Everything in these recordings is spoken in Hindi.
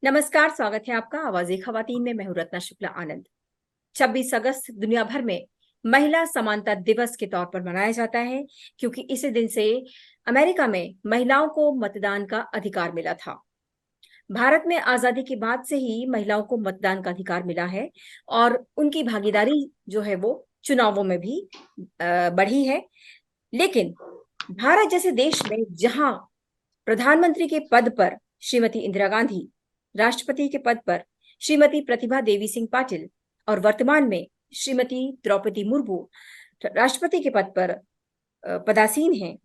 नमस्कार, स्वागत है आपका आवाज़े ख़वातीन में। मैं हूं रत्ना शुक्ला आनंद। 26 अगस्त दुनिया भर में महिला समानता दिवस के तौर पर मनाया जाता है, क्योंकि इसी दिन से अमेरिका में महिलाओं को मतदान का अधिकार मिला था। भारत में आज़ादी के बाद से ही महिलाओं को मतदान का अधिकार मिला है और उनकी भागीदारी जो है वो चुनावों में भी बढ़ी है। लेकिन भारत जैसे देश में जहां प्रधानमंत्री के पद पर श्रीमती इंदिरा गांधी, राष्ट्रपति के पद पर श्रीमती प्रतिभा देवी सिंह पाटिल और वर्तमान में श्रीमती द्रौपदी मुर्मू राष्ट्रपति के पद पर पदासीन हैं,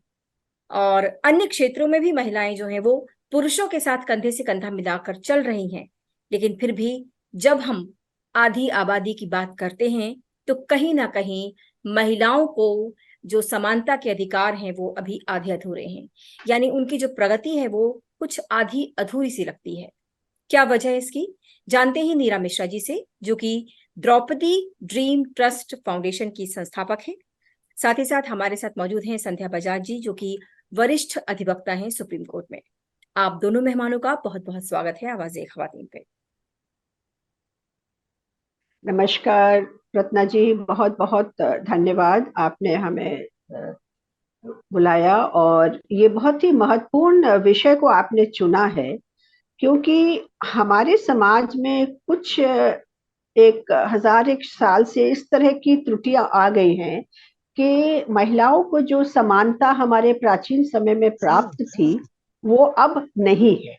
और अन्य क्षेत्रों में भी महिलाएं जो हैं वो पुरुषों के साथ कंधे से कंधा मिलाकर चल रही हैं। लेकिन फिर भी जब हम आधी आबादी की बात करते हैं तो कहीं ना कहीं महिलाओं को जो समानता के अधिकार हैं वो अभी आधे अधूरे हैं, यानी उनकी जो प्रगति है वो कुछ आधी अधूरी सी लगती है। क्या वजह है इसकी, जानते ही नीरा मिश्रा जी से, जो कि द्रौपदी ड्रीम ट्रस्ट फाउंडेशन की संस्थापक है। साथ ही साथ हमारे साथ मौजूद हैं संध्या बजाज जी, जो कि वरिष्ठ अधिवक्ता हैं सुप्रीम कोर्ट में। आप दोनों मेहमानों का बहुत बहुत स्वागत है आवाज़े ख़वातीन पे। नमस्कार रत्ना जी, बहुत बहुत धन्यवाद। आपने हमें बुलाया और ये बहुत ही महत्वपूर्ण विषय को आपने चुना है, क्योंकि हमारे समाज में कुछ एक हजार एक साल से इस तरह की त्रुटियां आ गई हैं कि महिलाओं को जो समानता हमारे प्राचीन समय में प्राप्त थी वो अब नहीं है।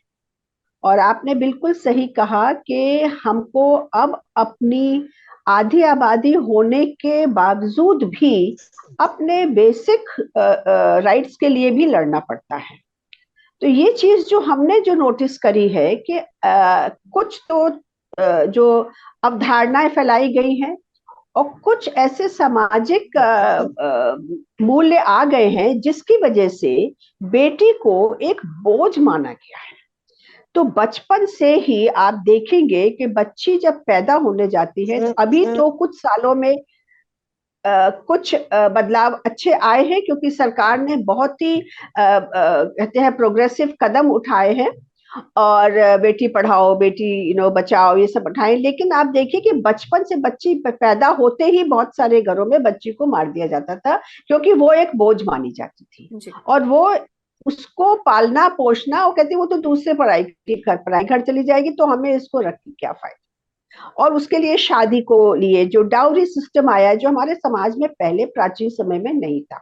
और आपने बिल्कुल सही कहा कि हमको अब अपनी आधी आबादी होने के बावजूद भी अपने बेसिक राइट्स के लिए भी लड़ना पड़ता है। तो ये चीज जो हमने जो नोटिस करी है कि कुछ तो जो अवधारणाएं फैलाई गई हैं और कुछ ऐसे सामाजिक मूल्य आ गए हैं जिसकी वजह से बेटी को एक बोझ माना गया है। तो बचपन से ही आप देखेंगे कि बच्ची जब पैदा होने जाती है, तो अभी तो कुछ सालों में कुछ बदलाव अच्छे आए हैं, क्योंकि सरकार ने बहुत ही कहते हैं प्रोग्रेसिव कदम उठाए हैं और बेटी पढ़ाओ बेटी बचाओ ये सब उठाए। लेकिन आप देखिए कि बचपन से बच्ची पैदा होते ही बहुत सारे घरों में बच्ची को मार दिया जाता था, क्योंकि वो एक बोझ मानी जाती थी। जी। और वो उसको पालना पोषना, वो कहती वो तो दूसरे पढ़ाई घर चली जाएगी, तो हमें इसको रख के क्या फायदा। और उसके लिए शादी को लिए जो डाउरी सिस्टम आया, जो हमारे समाज में पहले प्राचीन समय में नहीं था।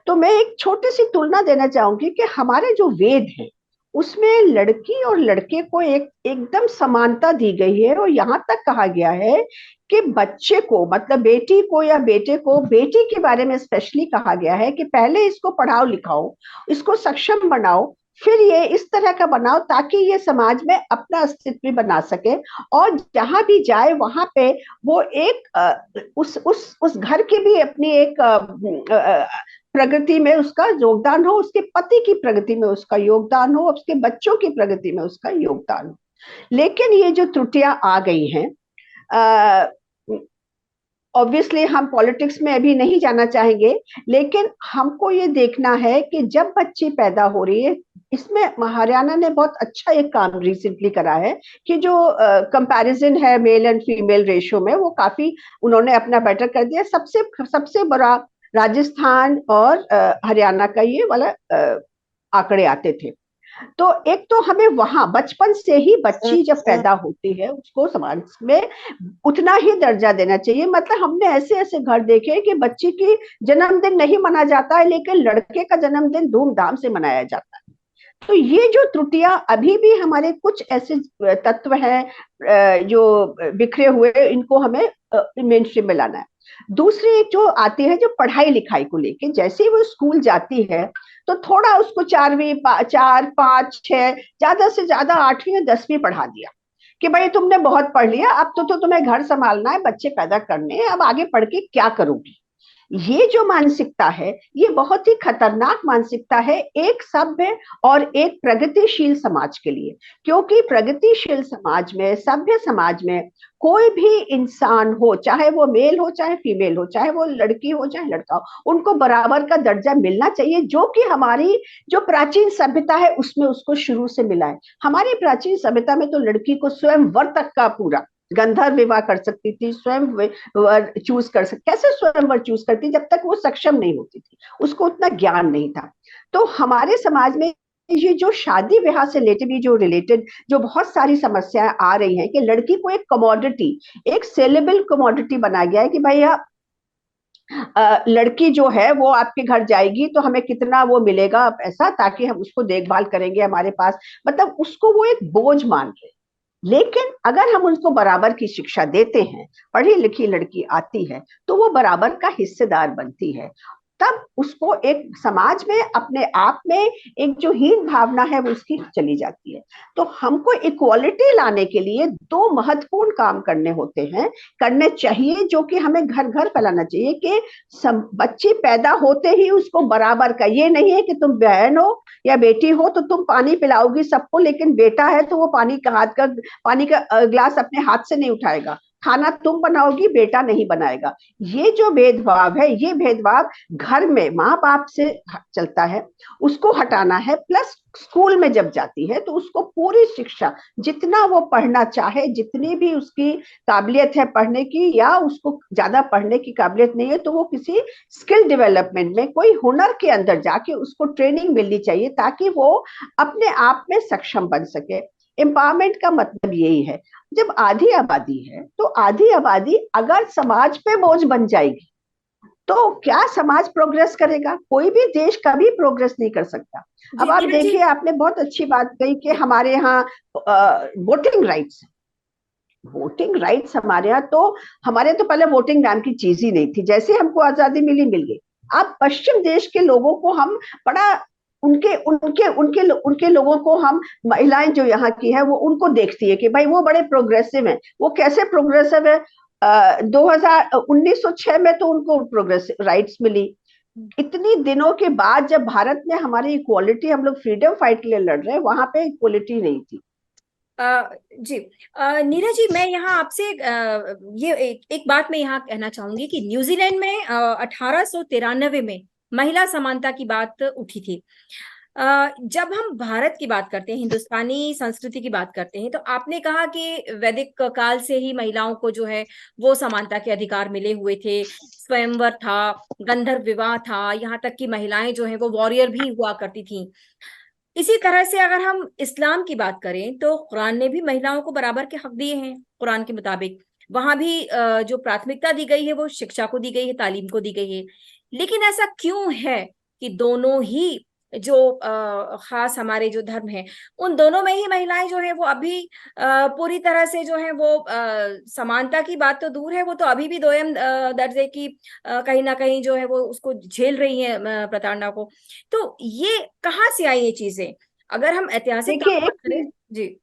तो मैं एक छोटी सी तुलना देना चाहूंगी कि हमारे जो वेद हैं उसमें लड़की और लड़के को एक एकदम समानता दी गई है। और यहाँ तक कहा गया है कि बच्चे को, मतलब बेटी को या बेटे को, बेटी के बारे में स्पेशली कहा गया है कि पहले इसको पढ़ाओ लिखाओ, इसको सक्षम बनाओ, फिर ये इस तरह का बनाओ ताकि ये समाज में अपना अस्तित्व बना सके। और जहां भी जाए वहां पे वो एक उस घर की भी अपनी एक प्रगति में उसका योगदान हो, उसके पति की प्रगति में उसका योगदान हो, उसके बच्चों की प्रगति में उसका योगदान हो। लेकिन ये जो त्रुटियां आ गई हैं, ऑब्वियसली हम पॉलिटिक्स में अभी नहीं जाना चाहेंगे, लेकिन हमको ये देखना है कि जब बच्ची पैदा हो रही है, इसमें हरियाणा ने बहुत अच्छा एक काम रिसेंटली करा है कि जो कंपैरिजन है मेल एंड फीमेल रेशियो में, वो काफी उन्होंने अपना बेटर कर दिया। सबसे सबसे बड़ा राजस्थान और हरियाणा का ये वाला आंकड़े आते थे। तो एक तो हमें वहां बचपन से ही बच्ची जब पैदा होती है उसको समाज में उतना ही दर्जा देना चाहिए। मतलब हमने ऐसे ऐसे घर देखे कि बच्ची की जन्मदिन नहीं मना जाता है, लेकिन लड़के का जन्मदिन धूमधाम से मनाया जाता है। तो ये जो त्रुटियां अभी भी हमारे कुछ ऐसे तत्व हैं जो बिखरे हुए, इनको हमें मेन स्ट्रीम में लाना है। दूसरी एक जो आती है जो पढ़ाई लिखाई को लेके, जैसे ही वो स्कूल जाती है तो थोड़ा उसको चारवीं चार पांच छह, ज्यादा से ज्यादा आठवीं या दसवीं पढ़ा दिया कि भाई तुमने बहुत पढ़ लिया, अब तो तुम्हें घर संभालना है, बच्चे पैदा करने हैं, अब आगे पढ़ के क्या करोगी। ये जो मानसिकता है ये बहुत ही खतरनाक मानसिकता है एक सभ्य और एक प्रगतिशील समाज के लिए। क्योंकि प्रगतिशील समाज में, सभ्य समाज में कोई भी इंसान हो, चाहे वो मेल हो चाहे फीमेल हो, चाहे वो लड़की हो चाहे लड़का हो, उनको बराबर का दर्जा मिलना चाहिए, जो कि हमारी जो प्राचीन सभ्यता है उसमें उसको शुरू से मिला है। हमारी प्राचीन सभ्यता में तो लड़की को स्वयं वर तक का पूरा, गंधर्व विवाह कर सकती थी, स्वयं चूज कर सकती, कैसे स्वयंवर चूज करती जब तक वो सक्षम नहीं होती थी, उसको उतना ज्ञान नहीं था। तो हमारे समाज में ये जो शादी ब्याह से रिलेटेड जो बहुत सारी समस्याएं आ रही हैं कि लड़की को एक कमोडिटी, एक सेलेबल कमोडिटी बनाया गया है कि भैया लड़की जो है वो आपके घर जाएगी तो हमें कितना वो मिलेगा पैसा, ताकि हम उसको देखभाल करेंगे हमारे पास, मतलब उसको वो एक बोझ मान रहे। लेकिन अगर हम उनको बराबर की शिक्षा देते हैं, पढ़ी लिखी लड़की आती है तो वो बराबर का हिस्सेदार बनती है, तब उसको एक समाज में अपने आप में एक जो हीन भावना है वो उसकी चली जाती है। तो हमको इक्वालिटी लाने के लिए दो महत्वपूर्ण काम करने होते हैं, करने चाहिए, जो कि हमें घर घर फैलाना चाहिए कि बच्ची पैदा होते ही उसको बराबर का, ये नहीं है कि तुम बहन हो या बेटी हो तो तुम पानी पिलाओगी सबको, लेकिन बेटा है तो वो पानी का ग्लास अपने हाथ से नहीं उठाएगा, खाना तुम बनाओगी बेटा नहीं बनाएगा। ये जो भेदभाव है, ये भेदभाव घर में माँ बाप से चलता है, उसको हटाना है। प्लस स्कूल में जब जाती है तो उसको पूरी शिक्षा, जितना वो पढ़ना चाहे, जितनी भी उसकी काबिलियत है पढ़ने की, या उसको ज्यादा पढ़ने की काबिलियत नहीं है तो वो किसी स्किल डेवलपमेंट में, कोई हुनर के अंदर जाके उसको ट्रेनिंग मिलनी चाहिए, ताकि वो अपने आप में सक्षम बन सके। एम्पावरमेंट का मतलब यही है। जब आधी आबादी है तो आधी आबादी अगर समाज पे बोझ बन जाएगी तो क्या समाज प्रोग्रेस करेगा? कोई भी देश कभी प्रोग्रेस नहीं कर सकता। अब जी आप नीरज जी। देखिए, आपने बहुत अच्छी बात कही कि हमारे यहाँ वोटिंग राइट्स, वोटिंग राइट्स हमारे यहाँ तो, हमारे तो पहले वोटिंग नाम की चीज ही नहीं थी, जैसे हमको आजादी मिली मिल गई। अब पश्चिम देश के लोगों को हम बड़ा, उनके उनके उनके उनके लोगों को हम, महिलाएं जो यहाँ की है वो उनको देखती है कि भाई वो बड़े प्रोग्रेसिव हैं। वो कैसे प्रोग्रेसिव है? 1906 में तो उनको प्रोग्रेसिव राइट्स मिली। इतनी दिनों के बाद जब भारत में हमारी इक्वालिटी, हम लोग फ्रीडम फाइट के लिए लड़ रहे हैं, वहां पे इक्वालिटी नहीं थी। जी नीरज जी, मैं यहाँ आपसे ये एक बात मैं यहाँ कहना चाहूंगी कि न्यूजीलैंड में 1893 में महिला समानता की बात उठी थी। जब हम भारत की बात करते हैं, हिंदुस्तानी संस्कृति की बात करते हैं, तो आपने कहा कि वैदिक काल से ही महिलाओं को जो है वो समानता के अधिकार मिले हुए थे, स्वयंवर था, गंधर्व विवाह था, यहाँ तक कि महिलाएं जो है वो वॉरियर भी हुआ करती थी। इसी तरह से अगर हम इस्लाम की बात करें तो कुरान ने भी महिलाओं को बराबर के हक दिए हैं। कुरान के मुताबिक वहां भी जो प्राथमिकता दी गई है वो शिक्षा को दी गई है, तालीम को दी गई है। लेकिन ऐसा क्यों है कि दोनों ही जो खास हमारे जो धर्म हैं, उन दोनों में ही महिलाएं जो है वो अभी पूरी तरह से जो है वो समानता की बात तो दूर है, वो तो अभी भी दोयम दर्जे की कहीं ना कहीं जो है वो उसको झेल रही है प्रताड़ना को। तो ये कहाँ से आई ये चीजें, अगर हम ऐतिहासिक देखिए तौर पर एक करें? चीज, जी।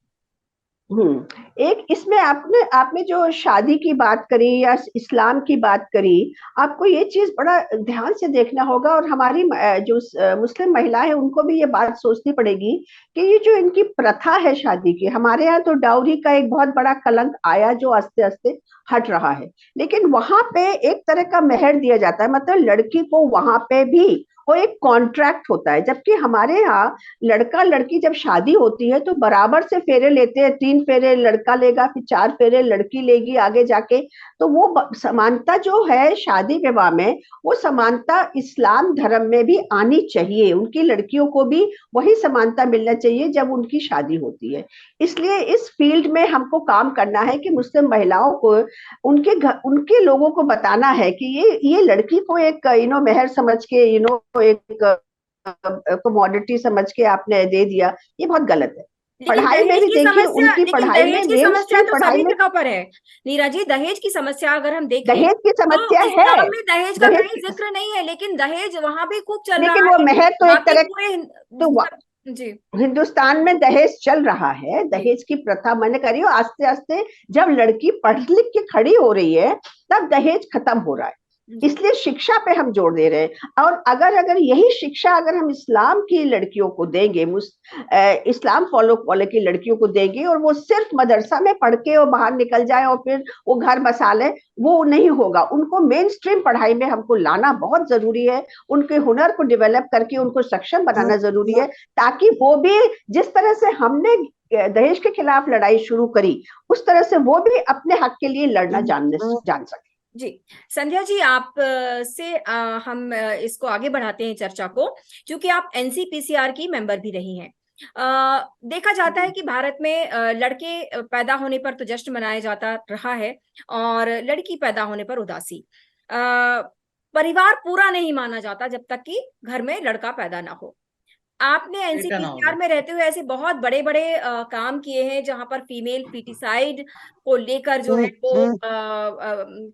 एक इसमें आपने आपने जो शादी की बात करी या इस्लाम की बात करी, आपको ये चीज बड़ा ध्यान से देखना होगा, और हमारी जो मुस्लिम महिला है उनको भी ये बात सोचनी पड़ेगी कि ये जो इनकी प्रथा है शादी की, हमारे यहाँ तो डाउरी का एक बहुत बड़ा कलंक आया जो आस्ते आस्ते हट रहा है। लेकिन वहां पे एक तरह का मेहर दिया जाता है, मतलब लड़की को वहां पे भी वो एक कॉन्ट्रैक्ट होता है, जबकि हमारे यहाँ लड़का लड़की जब शादी होती है तो बराबर से फेरे लेते हैं, 3 फेरे लड़का लेगा, फिर 4 फेरे लड़की लेगी आगे जाके। तो वो समानता जो है शादी विवाह में, वो समानता इस्लाम धर्म में भी आनी चाहिए, उनकी लड़कियों को भी वही समानता मिलना चाहिए जब उनकी शादी होती है। इसलिए इस फील्ड में हमको काम करना है कि मुस्लिम महिलाओं को, उनके लोगों को बताना है कि ये लड़की को एक मेहर समझ के, एक कमोडिटी समझ के आपने दे दिया, ये बहुत गलत है। लेकिन पढ़ाई में दहेज भी की देखिए, समस्या, उनकी लेकिन पढ़ाई में, दहेज की मेन समस्या स्ट्रीम तो पढ़ाई सभी में जगह पर है। नीरा जी, दहेज की समस्या अगर हम देखें दहेज की तो समस्या है। इस्लाम में दहेज का दहेज कहीं की, जिक्र नहीं है, लेकिन दहेज वहां भी खूब चल लेकिन रहा वो है। मेहर तो एक बाकी तरह, पूरे तो जी। हिंदुस्तान में दहेज चल रहा है, जी। दहेज की प्रथा मैंने करी हो, आस्ते आस्ते जब लड़की पढ़ लिख के खड़ी हो रही है तब दहेज खत्म हो रहा है। इसलिए शिक्षा पे हम जोर दे रहे हैं। और अगर अगर यही शिक्षा अगर हम इस्लाम की लड़कियों को देंगे, इस्लाम फॉलो वाले की लड़कियों को देंगे, और वो सिर्फ मदरसा में पढ़ के और बाहर निकल जाए और फिर वो घर बसा ले, वो नहीं होगा। उनको मेन स्ट्रीम पढ़ाई में हमको लाना बहुत जरूरी है। उनके हुनर को डेवलप करके उनको सक्षम बनाना जरूरी है, ताकि वो भी जिस तरह से हमने दहेज के खिलाफ लड़ाई शुरू करी, उस तरह से वो भी अपने हक के लिए लड़ना जान सके। जी, संध्या जी, आप से हम इसको आगे बढ़ाते हैं चर्चा को, क्योंकि आप एनसीपीसीआर की मेंबर भी रही हैं। देखा जाता है कि भारत में लड़के पैदा होने पर तो जश्न मनाया जाता रहा है, और लड़की पैदा होने पर उदासी। परिवार पूरा नहीं माना जाता जब तक कि घर में लड़का पैदा ना हो। आपने बेटा ना एनसीपीसीआर हो। में रहते हुए ऐसे बहुत बड़े बड़े काम किए हैं, जहां पर फीमेल फीटिसाइड को लेकर जो है वो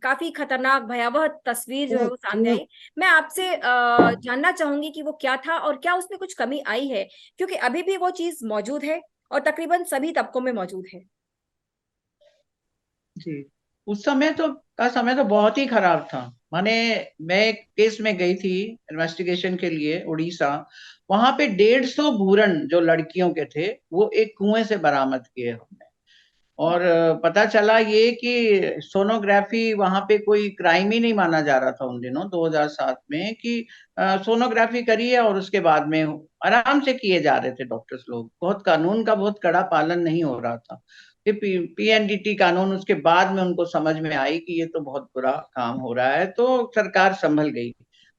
काफी खतरनाक भयावह तस्वीर जो है वो सामने आई। मैं आपसे जानना चाहूंगी कि वो क्या था और क्या उसमें कुछ कमी आई है, क्योंकि अभी भी वो चीज मौजूद है और तकरीबन सभी तबकों में मौजूद है। जी, उस समय तो का समय तो बहुत ही खराब था। माने, मैं एक केस में गई थी इन्वेस्टिगेशन के लिए उड़ीसा। वहां पे 150 भूरण जो लड़कियों के थे वो एक कुएं से बरामद किए हमने। और पता चला ये कि सोनोग्राफी वहां पे कोई क्राइम ही नहीं माना जा रहा था उन दिनों 2007 में, कि सोनोग्राफी करी है और उसके बाद में आराम से किए जा रहे थे डॉक्टर्स लोग। बहुत कानून का बहुत कड़ा पालन नहीं हो रहा था। फिर पीएनडीटी कानून उसके बाद में उनको समझ में आई कि ये तो बहुत बुरा काम हो रहा है, तो सरकार संभल गई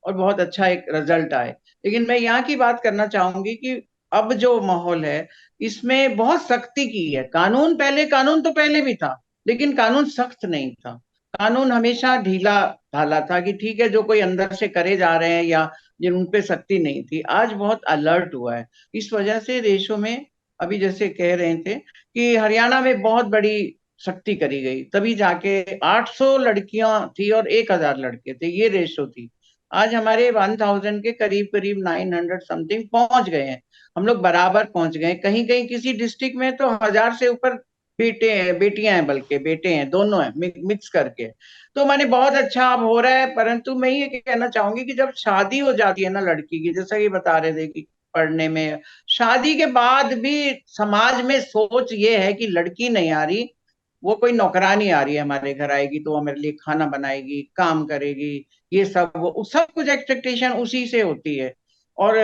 और बहुत अच्छा एक रिजल्ट आए। लेकिन मैं यहाँ की बात करना चाहूंगी कि अब जो माहौल है इसमें बहुत सख्ती की है। कानून तो पहले भी था, लेकिन कानून सख्त नहीं था। कानून हमेशा ढीला ढाला था कि ठीक है, जो कोई अंदर से करे जा रहे हैं या जिन उन पे सख्ती नहीं थी। आज बहुत अलर्ट हुआ है। इस वजह से देशों में, अभी जैसे कह रहे थे कि हरियाणा में बहुत बड़ी सख्ती करी गई, तभी जाके 800 लड़कियां थी और 1000 लड़के थे, ये रेशो थी। आज हमारे 1000 के करीब करीब 900 समथिंग पहुंच गए हैं। हम लोग बराबर पहुंच गए। कहीं कहीं किसी डिस्ट्रिक्ट में तो 1000 से ऊपर बेटे हैं, बेटियां हैं, बल्कि बेटे हैं, दोनों हैं, मिक्स करके। तो माने बहुत अच्छा अब हो रहा है। परंतु मैं ये कहना चाहूंगी कि जब शादी हो जाती है ना लड़की की, जैसा कि बता रहे थे कि पढ़ने में, शादी के बाद भी समाज में सोच ये है कि लड़की नहीं आ रही, वो कोई नौकरानी आ रही है हमारे घर, आएगी तो वो मेरे लिए खाना बनाएगी, काम करेगी, ये सब वो सब कुछ एक्सपेक्टेशन उसी से होती है। और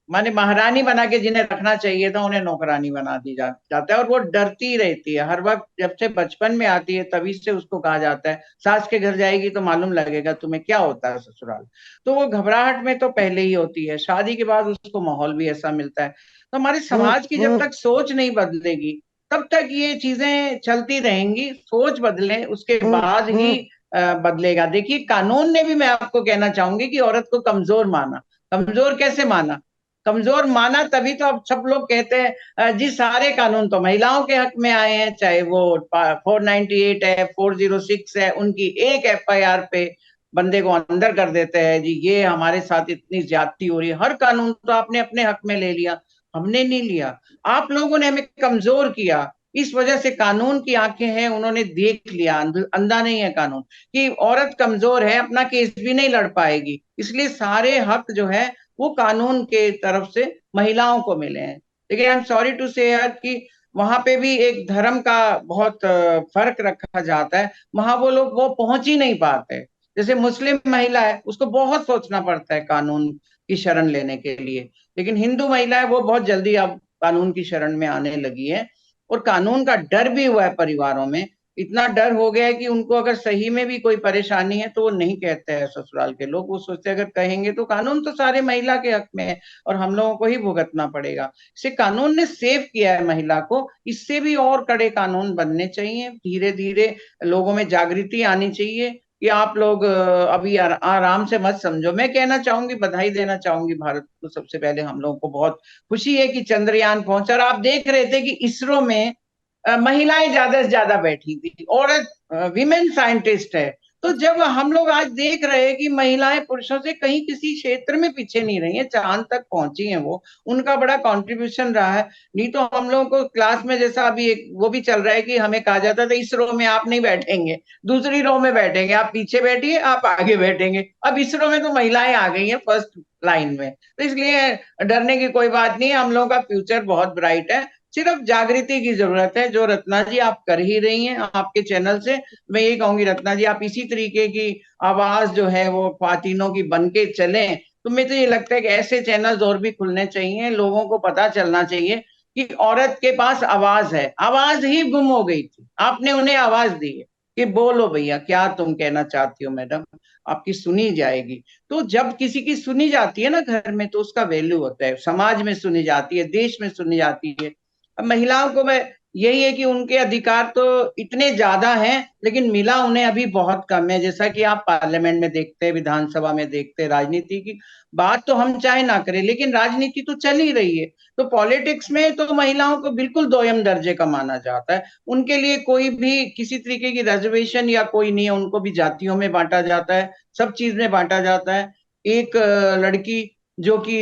माने महारानी बना के जिन्हें रखना चाहिए था उन्हें नौकरानी बना दी जाता है। और वो डरती रहती है हर वक्त। जब से बचपन में आती है तभी से उसको कहा जाता है सास के घर जाएगी तो मालूम लगेगा तुम्हें क्या होता है ससुराल। तो वो घबराहट में तो पहले ही होती है, शादी के बाद उसको माहौल भी ऐसा मिलता है। तो हमारे समाज की जब तक सोच नहीं बदलेगी तब तक ये चीजें चलती रहेंगी। सोच बदले उसके बाद ही बदलेगा। देखिए, कानून ने भी, मैं आपको कहना चाहूंगी कि औरत को कमजोर माना। कमजोर कैसे माना? कमजोर माना तभी तो अब सब लोग कहते हैं जी सारे कानून तो महिलाओं के हक में आए हैं, चाहे वो 498 है, 406 है, उनकी एक एफआईआर पे बंदे को अंदर कर देते हैं। जी ये हमारे साथ इतनी ज्यादती हो रही है। हर कानून तो आपने अपने हक में ले लिया, हमने नहीं लिया। आप लोगों ने हमें कमजोर किया। इस वजह से कानून की आंखें हैं, उन्होंने देख लिया, अंधा नहीं है कानून, कि औरत कमजोर है, अपना केस भी नहीं लड़ पाएगी। इसलिए सारे हक जो है वो कानून के तरफ से महिलाओं को मिले हैं। लेकिन आई एम सॉरी टू से यार कि वहां पे भी एक धर्म का बहुत फर्क रखा जाता है। वहां वो लोग वो पहुंच ही नहीं पाते। जैसे मुस्लिम महिला है, उसको बहुत सोचना पड़ता है कानून की शरण लेने के लिए। लेकिन हिंदू महिला है, वो बहुत जल्दी अब कानून की शरण में आने लगी है। और कानून का डर भी हुआ है परिवारों में। इतना डर हो गया है कि उनको अगर सही में भी कोई परेशानी है तो वो नहीं कहते हैं ससुराल के लोग। वो सोचते हैं अगर कहेंगे तो कानून तो सारे महिला के हक में है और हम लोगों को ही भुगतना पड़ेगा। इसे कानून ने सेव किया है महिला को। इससे भी और कड़े कानून बनने चाहिए। धीरे धीरे लोगों में जागृति आनी चाहिए कि आप लोग अभी आराम से मत समझो। मैं कहना चाहूंगी, बधाई देना चाहूंगी भारत को। सबसे पहले हम लोगों को बहुत खुशी है कि चंद्रयान पहुंचा। और आप देख रहे थे कि इसरो में महिलाएं ज्यादा से ज्यादा बैठी थी। औरत विमेन साइंटिस्ट है, तो जब हम लोग आज देख रहे हैं कि महिलाएं पुरुषों से कहीं किसी क्षेत्र में पीछे नहीं रही हैं, चांद तक पहुंची हैं, वो उनका बड़ा कंट्रीब्यूशन रहा है। नहीं तो हम लोगों को क्लास में जैसा अभी एक वो भी चल रहा है कि हमें कहा जाता था इस रो में आप नहीं बैठेंगे, दूसरी रो में बैठेंगे, आप पीछे बैठिए, आप आगे बैठेंगे। अब इस रो में तो महिलाएं आ गई हैं फर्स्ट लाइन में, तो इसलिए डरने की कोई बात नहीं है। हम लोगों का फ्यूचर बहुत ब्राइट है, सिर्फ जागृति की जरूरत है, जो रत्ना जी आप कर ही रही हैं आपके चैनल से। मैं यही कहूंगी रत्ना जी, आप इसी तरीके की आवाज जो है वो ख्वातीनों की बन के चलें। तो मुझे तो ये लगता है कि ऐसे चैनल्स और भी खुलने चाहिए, लोगों को पता चलना चाहिए कि औरत के पास आवाज है। आवाज ही गुम हो गई थी, आपने उन्हें आवाज दी है कि बोलो भैया क्या तुम कहना चाहती हो मैडम, आपकी सुनी जाएगी। तो जब किसी की सुनी जाती है ना घर में, तो उसका वैल्यू होता है, समाज में सुनी जाती है, देश में सुनी जाती है। अब महिलाओं को मैं यही है कि उनके अधिकार तो इतने ज्यादा हैं, लेकिन मिला उन्हें अभी बहुत कम है। जैसा कि आप पार्लियामेंट में देखते हैं, विधानसभा में देखते हैं, राजनीति की बात तो हम चाहे ना करें, लेकिन राजनीति तो चल ही रही है। तो पॉलिटिक्स में तो महिलाओं को बिल्कुल दोयम दर्जे का माना जाता है। उनके लिए कोई भी किसी तरीके की रिजर्वेशन या कोई नहीं है, उनको भी जातियों में बांटा जाता है, सब चीज में बांटा जाता है। एक लड़की जो कि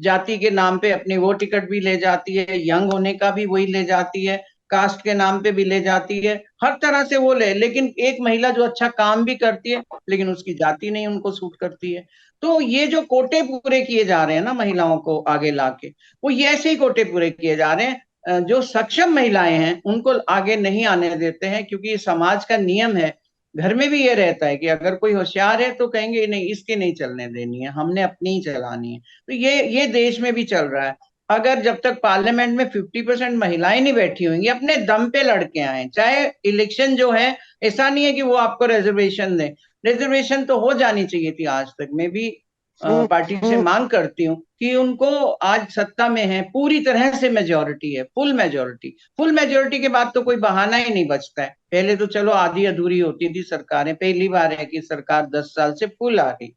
जाति के नाम पे अपनी वो टिकट भी ले जाती है, यंग होने का भी वही ले जाती है, कास्ट के नाम पे भी ले जाती है, हर तरह से वो ले। लेकिन एक महिला जो अच्छा काम भी करती है, लेकिन उसकी जाति नहीं उनको सूट करती है। तो ये जो कोटे पूरे किए जा रहे हैं ना महिलाओं को आगे लाके, वो ये ऐसे ही कोटे पूरे किए जा रहे हैं। जो सक्षम महिलाएं हैं उनको आगे नहीं आने देते हैं, क्योंकि ये समाज का नियम है। घर में भी ये रहता है कि अगर कोई होशियार है तो कहेंगे नहीं इसके नहीं चलने देनी है, हमने अपनी ही चलानी है। तो ये देश में भी चल रहा है। अगर जब तक पार्लियामेंट में 50% महिलाएं नहीं बैठी होंगी, अपने दम पे लड़के आए, चाहे इलेक्शन जो है, ऐसा नहीं है कि वो आपको रिजर्वेशन दे, रिजर्वेशन तो हो जानी चाहिए थी आज तक। मैं भी पार्टी से मांग करती हूँ कि उनको, आज सत्ता में है, पूरी तरह से मेजोरिटी है, फुल मेजोरिटी। फुल मेजोरिटी के बाद तो कोई बहाना ही नहीं बचता है। पहले तो चलो आधी अधूरी होती थी सरकारें, पहली बार है कि सरकार 10 साल से फुल आ गई।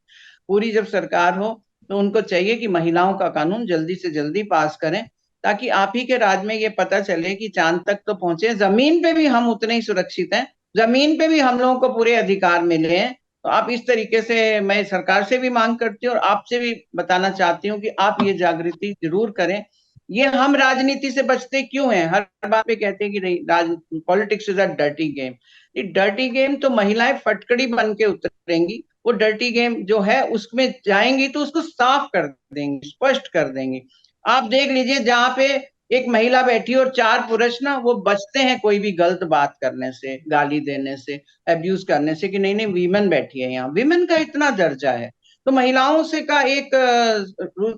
पूरी जब सरकार हो तो उनको चाहिए कि महिलाओं का कानून जल्दी से जल्दी पास करें, ताकि आप ही के राज में ये पता चले कि चांद तक तो पहुंचे, जमीन पे भी हम उतने ही सुरक्षित हैं, जमीन पे भी हम लोगों को पूरे अधिकार मिले हैं। तो आप इस तरीके से, मैं सरकार से भी मांग करती हूँ और आपसे भी बताना चाहती हूँ कि आप ये जागृति जरूर करें। ये हम राजनीति से बचते क्यों हैं, हर बात पे कहते हैं कि politics is a dirty game. ये डर्टी गेम तो महिलाएं फटकड़ी बन के उतरेंगी, वो डर्टी गेम जो है उसमें जाएंगी तो उसको साफ कर देंगी, स्पष्ट कर देंगी। आप देख लीजिए, जहां पे एक महिला बैठी और 4 पुरुष ना, वो बचते हैं कोई भी गलत बात करने से, गाली देने से, अब्यूज करने से, कि नहीं नहीं वीमेन बैठी है यहाँ, वीमेन का इतना दर्जा है। तो महिलाओं से का एक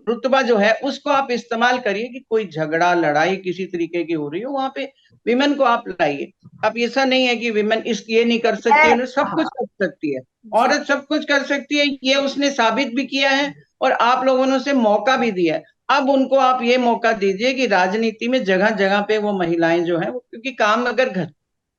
रुतबा जो है उसको आप इस्तेमाल करिए कि कोई झगड़ा लड़ाई किसी तरीके की हो रही हो, वहां पे विमेन को आप लाइए। अब ऐसा नहीं है कि विमेन इस ये नहीं कर सकती है, सब कुछ कर सकती है, औरत सब कुछ कर सकती है, ये उसने साबित भी किया है और आप लोगों ने उसे मौका भी दिया है। अब उनको आप ये मौका दीजिए कि राजनीति में जगह जगह पे वो महिलाएं जो है वो, क्योंकि काम अगर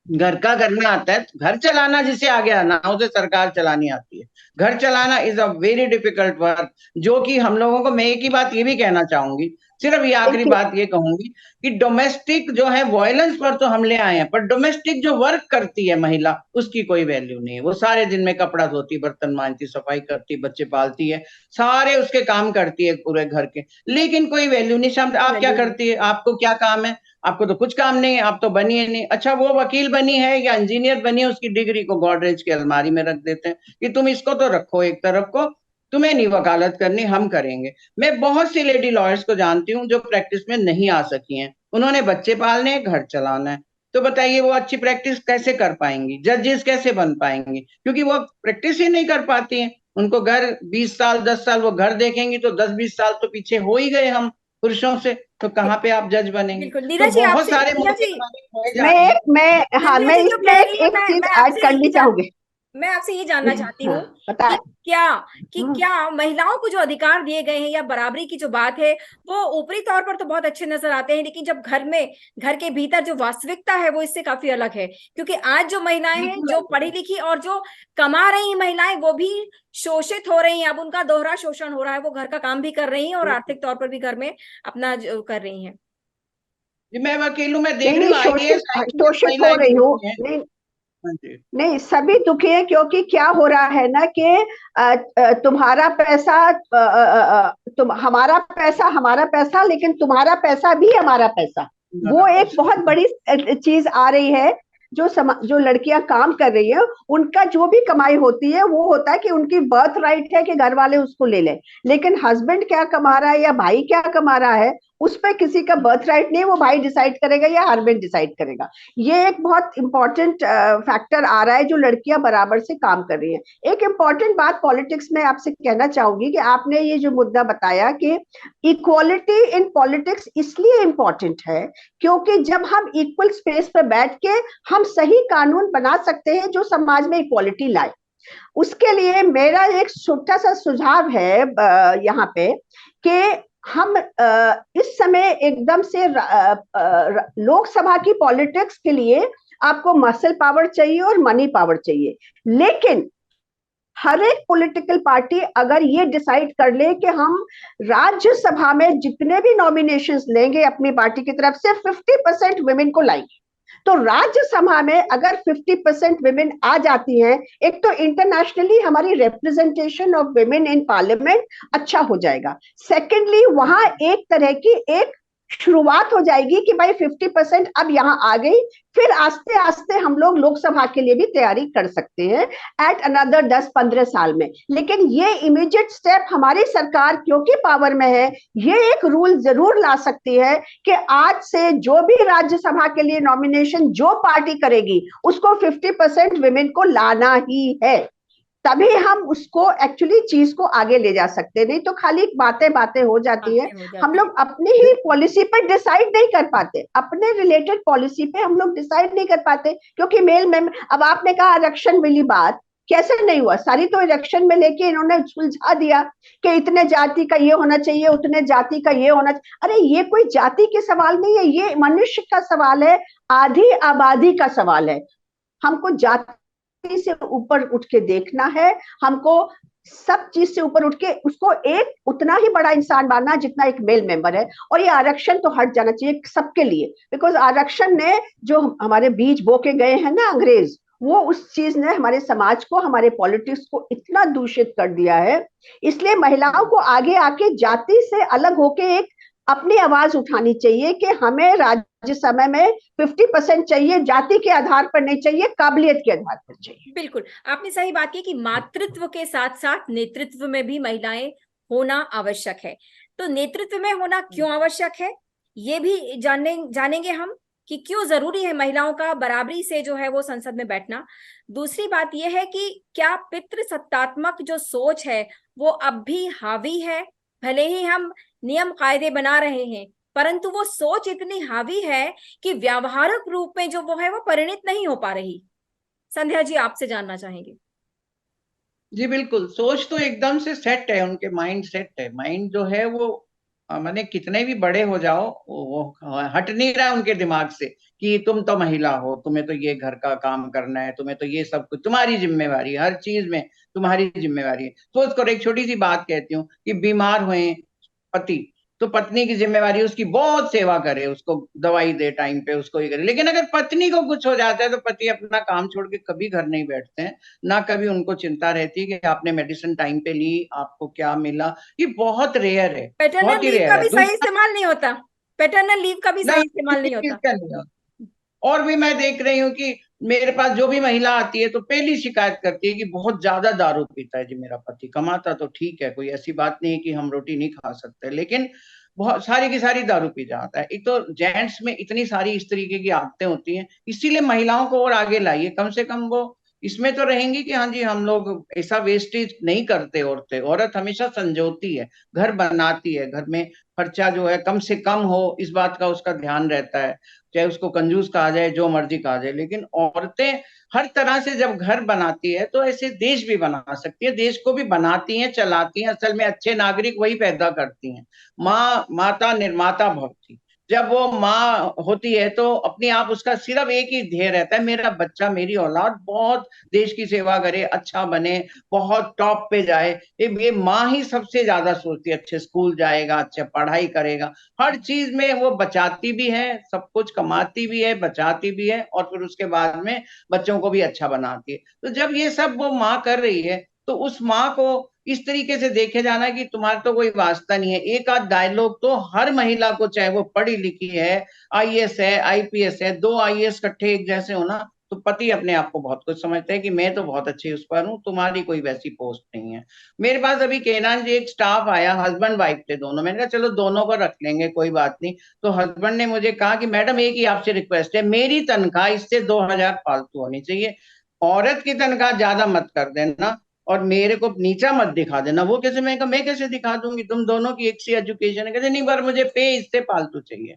घर का करना आता है, घर चलाना जिसे आ गया ना, उसे सरकार चलानी आती है। घर चलाना is a very difficult work, जो कि हम लोगों को, मैं एक ही बात ये भी कहना चाहूंगी, सिर्फ ये आखिरी बात ये कहूंगी कि डोमेस्टिक जो है वायलेंस पर तो हम ले आए हैं, पर डोमेस्टिक जो वर्क करती है महिला, उसकी कोई वैल्यू नहीं है। वो सारे दिन में कपड़ा धोती, बर्तन मांजती, सफाई करती, बच्चे पालती है, सारे उसके काम करती है पूरे घर के, लेकिन कोई वैल्यू नहीं। शाम आप क्या करती है, आपको क्या काम है? आपको तो कुछ काम नहीं है, आप तो बनी है नहीं। अच्छा, वो वकील बनी है या इंजीनियर बनी है, उसकी डिग्री को गॉडरेज की अलमारी में रख देते हैं कि तुम इसको तो रखो एक तरफ को, तुम्हें नहीं वकालत करनी, हम करेंगे। मैं बहुत सी लेडी लॉयर्स को जानती हूँ जो प्रैक्टिस में नहीं आ सकी हैं, उन्होंने बच्चे पालने, घर चलाना है। तो बताइए वो अच्छी प्रैक्टिस कैसे कर पाएंगी, जजेस कैसे बन पाएंगी, क्योंकि वो प्रैक्टिस ही नहीं कर पाती हैं। उनको घर 20 साल 10 साल वो घर देखेंगी तो 10-20 साल तो पीछे हो ही गए हम पुरुषों से, तो कहाँ पे आप जज बनेंगे? बिल्कुल तो नीरज जी, बहुत आपसे, सारे नीरज मुद्दे जी, हमारे खोए जा रहे हैं। नीरज मैं जी जो इसमें कह रही है, एक चीज मैं ऐड आपसे करनी ये चाहूंगी। मैं आपसे ये जानना चाहती हूँ हाँ, बताए। कि क्या महिलाओं को जो अधिकार दिए गए हैं या बराबरी की जो बात है, वो ऊपरी तौर पर तो बहुत अच्छे नजर आते हैं, लेकिन जब घर के भीतर जो वास्तविकता है वो इससे काफी अलग है। क्योंकि आज जो महिलाएं हैं, जो पढ़ी लिखी और जो कमा रही हैं महिलाएं, वो भी शोषित हो रही हैं। अब उनका दोहरा शोषण हो रहा है, वो घर का काम भी कर रही हैं और आर्थिक तौर पर भी घर में अपना कर रही हैं। मैं वकील हूँ, मैं देख नहीं रही नहीं, हूँ शोषित IAS शोषित हो महिलाएं रही हूँ, बैठी हैं। नहीं हाँ जी। नहीं, सभी दुखी हैं, क्योंकि क्या हो रहा है ना कि तुम्हारा पैसा, तुम हमारा पैसा, लेकिन तुम्हारा पैसा भी हमारा पैसा, वो एक बहुत बड़ी चीज आ रही है। जो लड़कियां काम कर रही है, उनका जो भी कमाई होती है वो होता है कि उनकी बर्थ राइट है कि घर वाले उसको ले लें, लेकिन हस्बैंड क्या कमा रहा है या भाई क्या कमा रहा है, उस पर किसी का बर्थ राइट नहीं, वो भाई डिसाइड करेगा या हस्बैंड डिसाइड करेगा। ये एक बहुत इंपॉर्टेंट फैक्टर आ रहा है, जो लड़कियां बराबर से काम कर रही हैं। एक इंपॉर्टेंट बात पॉलिटिक्स में आपसे कहना चाहूंगी कि आपने ये जो मुद्दा बताया कि इक्वालिटी इन पॉलिटिक्स इसलिए इंपॉर्टेंट है क्योंकि जब हम इक्वल स्पेस पर बैठ के हम सही कानून बना सकते हैं जो समाज में इक्वालिटी लाए। उसके लिए मेरा एक छोटा सा सुझाव है यहाँ पे कि हम इस समय एकदम से लोकसभा की पॉलिटिक्स के लिए आपको मसल पावर चाहिए और मनी पावर चाहिए, लेकिन हर एक पॉलिटिकल पार्टी अगर ये डिसाइड कर ले कि हम राज्यसभा में जितने भी नॉमिनेशंस लेंगे अपनी पार्टी की तरफ से 50% वुमेन को लाएंगे, तो राज्यसभा में अगर 50% वुमेन आ जाती हैं, एक तो इंटरनेशनली हमारी representation of women in parliament अच्छा हो जाएगा। सेकेंडली, वहां एक तरह की एक शुरुआत हो जाएगी कि भाई 50% अब यहाँ आ गई, फिर आस्ते आस्ते हम लोग लोकसभा के लिए भी तैयारी कर सकते हैं एट अनदर 10-15 साल में। लेकिन ये इमीडिएट स्टेप हमारी सरकार क्योंकि पावर में है, ये एक रूल जरूर ला सकती है कि आज से जो भी राज्यसभा के लिए नॉमिनेशन जो पार्टी करेगी उसको 50% वुमेन को लाना ही है, तभी हम उसको एक्चुअली चीज को आगे ले जा सकते हैं। नहीं तो खाली बातें बातें हो जाती है, हम लोग अपनी ही पॉलिसी पर डिसाइड नहीं कर पाते, अपने रिलेटेड पॉलिसी पे हम लोग डिसाइड नहीं कर पाते, क्योंकि मेल में अब आपने कहा आरक्षण मिली बात कैसे नहीं हुआ, सारी तो इलेक्शन में लेके इन्होंने सुलझा दिया कि इतने जाति का ये होना चाहिए, उतने जाति का ये होना चाहिए। अरे ये कोई जाति के सवाल नहीं है, ये मनुष्य का सवाल है, आधी आबादी का सवाल है। हमको जाति से ऊपर उठ के देखना है, हमको सब चीज से ऊपर उठ के उसको एक उतना ही बड़ा इंसान मानना जितना एक मेल मेंबर है। और ये आरक्षण तो हट जाना चाहिए सबके लिए, बिकॉज आरक्षण ने जो हमारे बीज बो के गए हैं ना अंग्रेज, वो उस चीज ने हमारे समाज को, हमारे पॉलिटिक्स को इतना दूषित कर दिया है। इसलिए महिलाओं को आगे आके जाति से अलग होके एक अपनी आवाज उठानी चाहिए कि हमें राज्यसभा में 50% चाहिए, जाति के आधार पर नहीं चाहिए, काबिलियत के आधार पर चाहिए। बिल्कुल, आपने सही बात की कि मातृत्व के साथ साथ नेतृत्व में भी महिलाएं होना आवश्यक है। तो नेतृत्व में होना क्यों आवश्यक है, ये भी जानेंगे हम कि क्यों जरूरी है महिलाओं का बराबरी से जो है वो संसद में बैठना। दूसरी बात यह है कि क्या पितृसत्तात्मक जो सोच है वो अब भी हावी है। भले ही हम नियम कायदे बना रहे हैं, परंतु वो सोच इतनी हावी है कि व्यावहारिक रूप में जो वो है वो परिणित नहीं हो पा रही। संध्या जी, आपसे जानना चाहेंगे। जी बिल्कुल, सोच तो एकदम से सेट है, उनके माइंड सेट है, माइंड जो है वो माने कितने भी बड़े हो जाओ वो हट नहीं रहा है उनके दिमाग से कि तुम तो महिला हो, तुम्हें तो ये घर का काम करना है, तुम्हें तो ये सब कुछ तुम्हारी जिम्मेवारी है, हर चीज में तुम्हारी जिम्मेवारी है। सोच करो, एक छोटी सी बात कहती हूँ कि बीमार हुए पति, तो पत्नी की जिम्मेवारी उसकी बहुत सेवा करे, उसको दवाई दे टाइम पे, उसको ये करे। लेकिन अगर पत्नी को कुछ हो जाता है तो पति अपना काम छोड़ के कभी घर नहीं बैठते हैं, ना कभी उनको चिंता रहती है कि आपने मेडिसिन टाइम पे ली, आपको क्या मिला। ये बहुत रेयर है, पैटर्नल बहुत ही लीव का रेयर है। भी सही दूसरा इस्तेमाल नहीं होता, पैटर्नल लीव का भी ना, सही इस्तेमाल किसी नहीं चीज होता। का नहीं होता। और भी मैं देख रही हूँ कि मेरे पास जो भी महिला आती है तो पहली शिकायत करती है कि बहुत ज्यादा दारू पीता है जी मेरा पति, कमाता तो ठीक है, कोई ऐसी बात नहीं है कि हम रोटी नहीं खा सकते, लेकिन बहुत सारी की सारी दारू पी जाता है। एक तो जेंट्स में इतनी सारी इस तरीके की आदतें होती हैं, इसीलिए महिलाओं को और आगे लाइए, कम से कम वो इसमें तो रहेंगी कि हाँ जी हम लोग ऐसा वेस्टेज नहीं करते। औरतें, औरत हमेशा संजोती है, घर बनाती है, घर में खर्चा जो है कम से कम हो इस बात का उसका ध्यान रहता है, चाहे उसको कंजूस कहा जाए, जो मर्जी कहा जाए। लेकिन औरतें हर तरह से जब घर बनाती है तो ऐसे देश भी बना सकती है, देश को भी बनाती हैं, चलाती हैं। असल में अच्छे नागरिक वही पैदा करती हैं। माँ माता निर्माता भवती। जब वो माँ होती है तो अपने आप उसका सिर्फ एक ही ध्येय रहता है, मेरा बच्चा, मेरी औलाद बहुत देश की सेवा करे, अच्छा बने, बहुत टॉप पे जाए। ये माँ ही सबसे ज्यादा सोचती है, अच्छे स्कूल जाएगा, अच्छे पढ़ाई करेगा, हर चीज में वो बचाती भी है, सब कुछ कमाती भी है, बचाती भी है, और फिर उसके बाद में बच्चों को भी अच्छा बनाती है। तो जब ये सब वो माँ कर रही है तो उस माँ को इस तरीके से देखे जाना कि तुम्हारा तो कोई वास्ता नहीं है। एक आध डायलॉग तो हर महिला को, चाहे वो पढ़ी लिखी है, आईएएस है, आईपीएस है, दो आईएएस इकट्ठे एक जैसे होना, तो पति अपने आप को बहुत कुछ समझते हैं कि मैं तो बहुत अच्छी उस पर हूँ, तुम्हारी कोई वैसी पोस्ट नहीं है। मेरे पास अभी केनान जी एक स्टाफ आया, हस्बैंड वाइफ थे दोनों, मैंने कहा चलो दोनों को रख लेंगे, कोई बात नहीं। तो हस्बैंड ने मुझे कहा कि मैडम एक ही आपसे रिक्वेस्ट है, मेरी तनख्वाह इससे 2000 फालतू होनी चाहिए, औरत की तनख्वाह ज्यादा मत कर देना और मेरे को नीचा मत दिखा देना। वो कैसे? मैं कहा मैं कैसे दिखा दूंगी, तुम दोनों की एक सी एजुकेशन है। कहते नहीं, पर मुझे पे इससे फालतू चाहिए,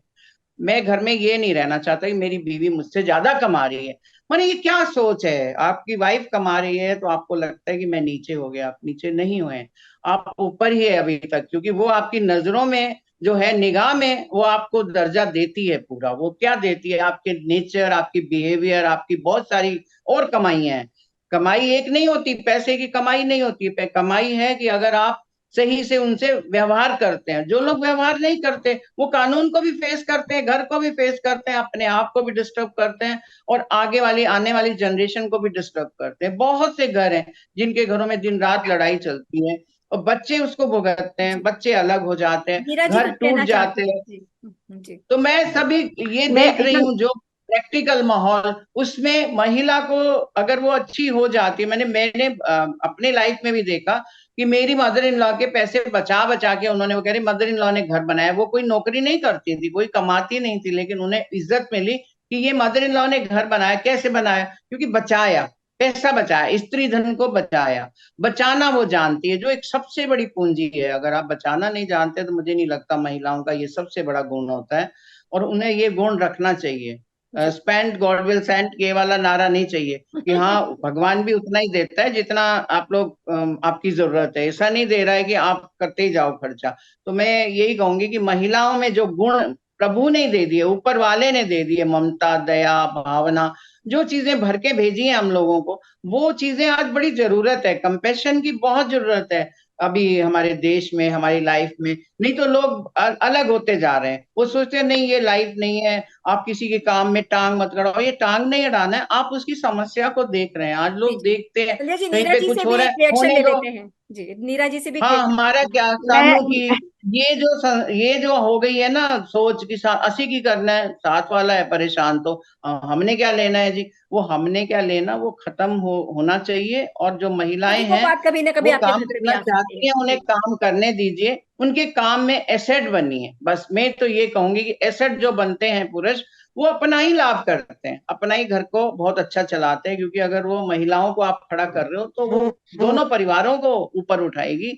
मैं घर में ये नहीं रहना चाहता कि मेरी बीवी मुझसे ज्यादा कमा रही है। माने ये क्या सोच है? आपकी वाइफ कमा रही है तो आपको लगता है कि मैं नीचे हो गया, आप नीचे नहीं हुए, आप ऊपर ही है अभी तक, क्योंकि वो आपकी नजरों में जो है, निगाह में वो आपको दर्जा देती है पूरा। वो क्या देती है? आपके नेचर, आपकी बिहेवियर, आपकी बहुत सारी और कमाइयां हैं। कमाई एक नहीं होती, पैसे की कमाई नहीं होती, कमाई है कि अगर आप सही से उनसे व्यवहार करते हैं। जो लोग व्यवहार नहीं करते वो कानून को भी फेस करते हैं, घर को भी फेस करते हैं, अपने आप को भी डिस्टर्ब करते हैं और आगे वाली आने वाली जनरेशन को भी डिस्टर्ब करते हैं। बहुत से घर हैं जिनके घरों में दिन रात लड़ाई चलती है और बच्चे उसको भुगतते हैं, बच्चे अलग हो जाते हैं, मीरा जी घर कुछ टूट कहना जाते चाहती हैं। हैं? जी जी। तो मैं सभी ये मैं देख रही हूँ, जो प्रैक्टिकल माहौल, उसमें महिला को अगर वो अच्छी हो जाती है, मैंने मैंने अपने लाइफ में भी देखा कि मेरी मदर इन लॉ के पैसे बचा बचा के उन्होंने, वो कह रही मदर इन लॉ ने घर बनाया, वो कोई नौकरी नहीं करती थी, कोई कमाती नहीं थी, लेकिन उन्हें इज्जत मिली कि ये मदर इन लॉ ने घर बनाया। कैसे बनाया? क्योंकि बचाया, पैसा बचाया, स्त्री धन को बचाया, बचाना वो जानती है, जो एक सबसे बड़ी पूंजी है। अगर आप बचाना नहीं जानते तो मुझे नहीं लगता महिलाओं का ये सबसे बड़ा गुण होता है, और उन्हें ये गुण रखना चाहिए। स्पेंड गॉड विल सेंड ये वाला नारा नहीं चाहिए कि हाँ भगवान भी उतना ही देता है जितना आप लोग आपकी जरूरत है, ऐसा नहीं दे रहा है कि आप करते ही जाओ खर्चा। तो मैं यही कहूंगी कि महिलाओं में जो गुण प्रभु ने दे दिए, ऊपर वाले ने दे दिए, ममता, दया, भावना, जो चीजें भर के भेजी हैं हम लोगों को, वो चीजें आज बड़ी जरूरत है। कंपैशन की बहुत जरूरत है अभी हमारे देश में, हमारी लाइफ में। नहीं तो लोग अलग होते जा रहे हैं, वो सोचते हैं नहीं ये लाइफ नहीं है, आप किसी के काम में टांग मत अड़ाओ। ये टांग नहीं अड़ाना है, आप उसकी समस्या को देख रहे हैं। आज जी लोग जी। देखते हैं संध्या जी, कहीं नीरा पे जी से कुछ हो भी रहा एक है, रिएक्शन होने ले दो। लेते हैं। जी, नीरा जी से भी एक हाँ, रिएक्शन। हमारा क्या, मैं सानू की ये जो हो गई है ना सोच की, असी की करना है, साथ वाला है परेशान तो हमने क्या लेना है जी। वो हमने क्या लेना, वो खत्म होना चाहिए। और जो महिलाएं क्योंकि वो हैं बात कभी ना कभी वो आपके काम घर पे भी करना आ सकती है। चाहती हैं, उन्हें जी काम करने दीजिए, उनके काम में एसेट बनिए। बस मैं तो ये कहूंगी कि एसेट जो बनते हैं पुरुष, वो अपना ही लाभ करते हैं, अपना ही घर को बहुत अच्छा चलाते हैं, क्योंकि अगर वो महिलाओं को आप खड़ा कर रहे हो तो वो दोनों परिवारों को ऊपर उठाएगी,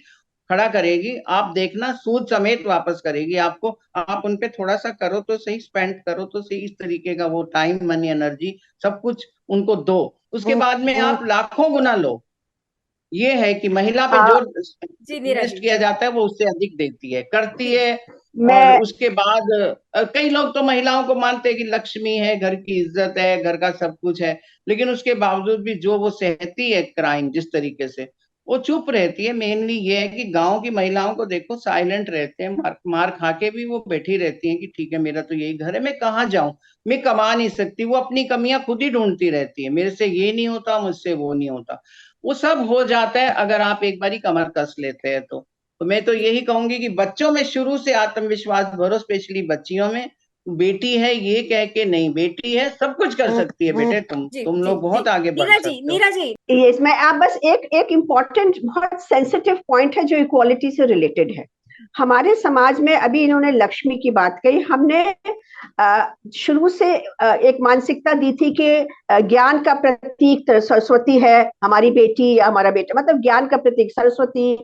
खड़ा करेगी। आप देखना, सूद समेत वापस करेगी आपको। आप उनपे थोड़ा सा करो तो सही, स्पेंड करो तो सही, इस तरीके का वो टाइम, मनी, एनर्जी सब कुछ उनको दो, उसके बाद में आप लाखों गुना लो। ये है कि महिला पे जो जी नीरा इन्वेस्ट जी। किया जी जाता है वो उससे अधिक देती है, करती जी। है। और मैं उसके बाद कई लोग तो महिलाओं को मानते हैं कि लक्ष्मी है, घर की इज्जत है, घर का सब कुछ है, लेकिन उसके बावजूद भी जो वो सहती है क्राइम जिस तरीके से, वो चुप रहती है। मेनली ये है कि गांव की महिलाओं को देखो, साइलेंट रहते हैं, मार खा के भी वो बैठी रहती हैं कि ठीक है मेरा तो यही घर है, मैं कहाँ जाऊं, मैं कमा नहीं सकती। वो अपनी कमियां खुद ही ढूंढती रहती है, मेरे से ये नहीं होता, मुझसे वो नहीं होता। वो सब हो जाता है अगर आप एक बारी कमर कस लेते हैं तो मैं तो यही कहूंगी कि बच्चों में शुरू से आत्मविश्वास भरो, स्पेशली बच्चियों में। बेटी है ये कह के नहीं, बेटी है, सब कुछ कर सकती है बेटे, जी तुम जी। लोग जी बहुत आगे बढ़ नीरा जी, सकते हो। नीरा जी। मैं आप बस एक एक इम्पॉर्टेंट बहुत सेंसिटिव पॉइंट है जो इक्वालिटी से रिलेटेड है। हमारे समाज में अभी इन्होंने लक्ष्मी की बात कही, हमने शुरू से एक मानसिकता दी थी कि ज्ञान का प्रतीक सरस्वती है, हमारी बेटी या हमारा बेटा, मतलब ज्ञान का प्रतीक सरस्वती,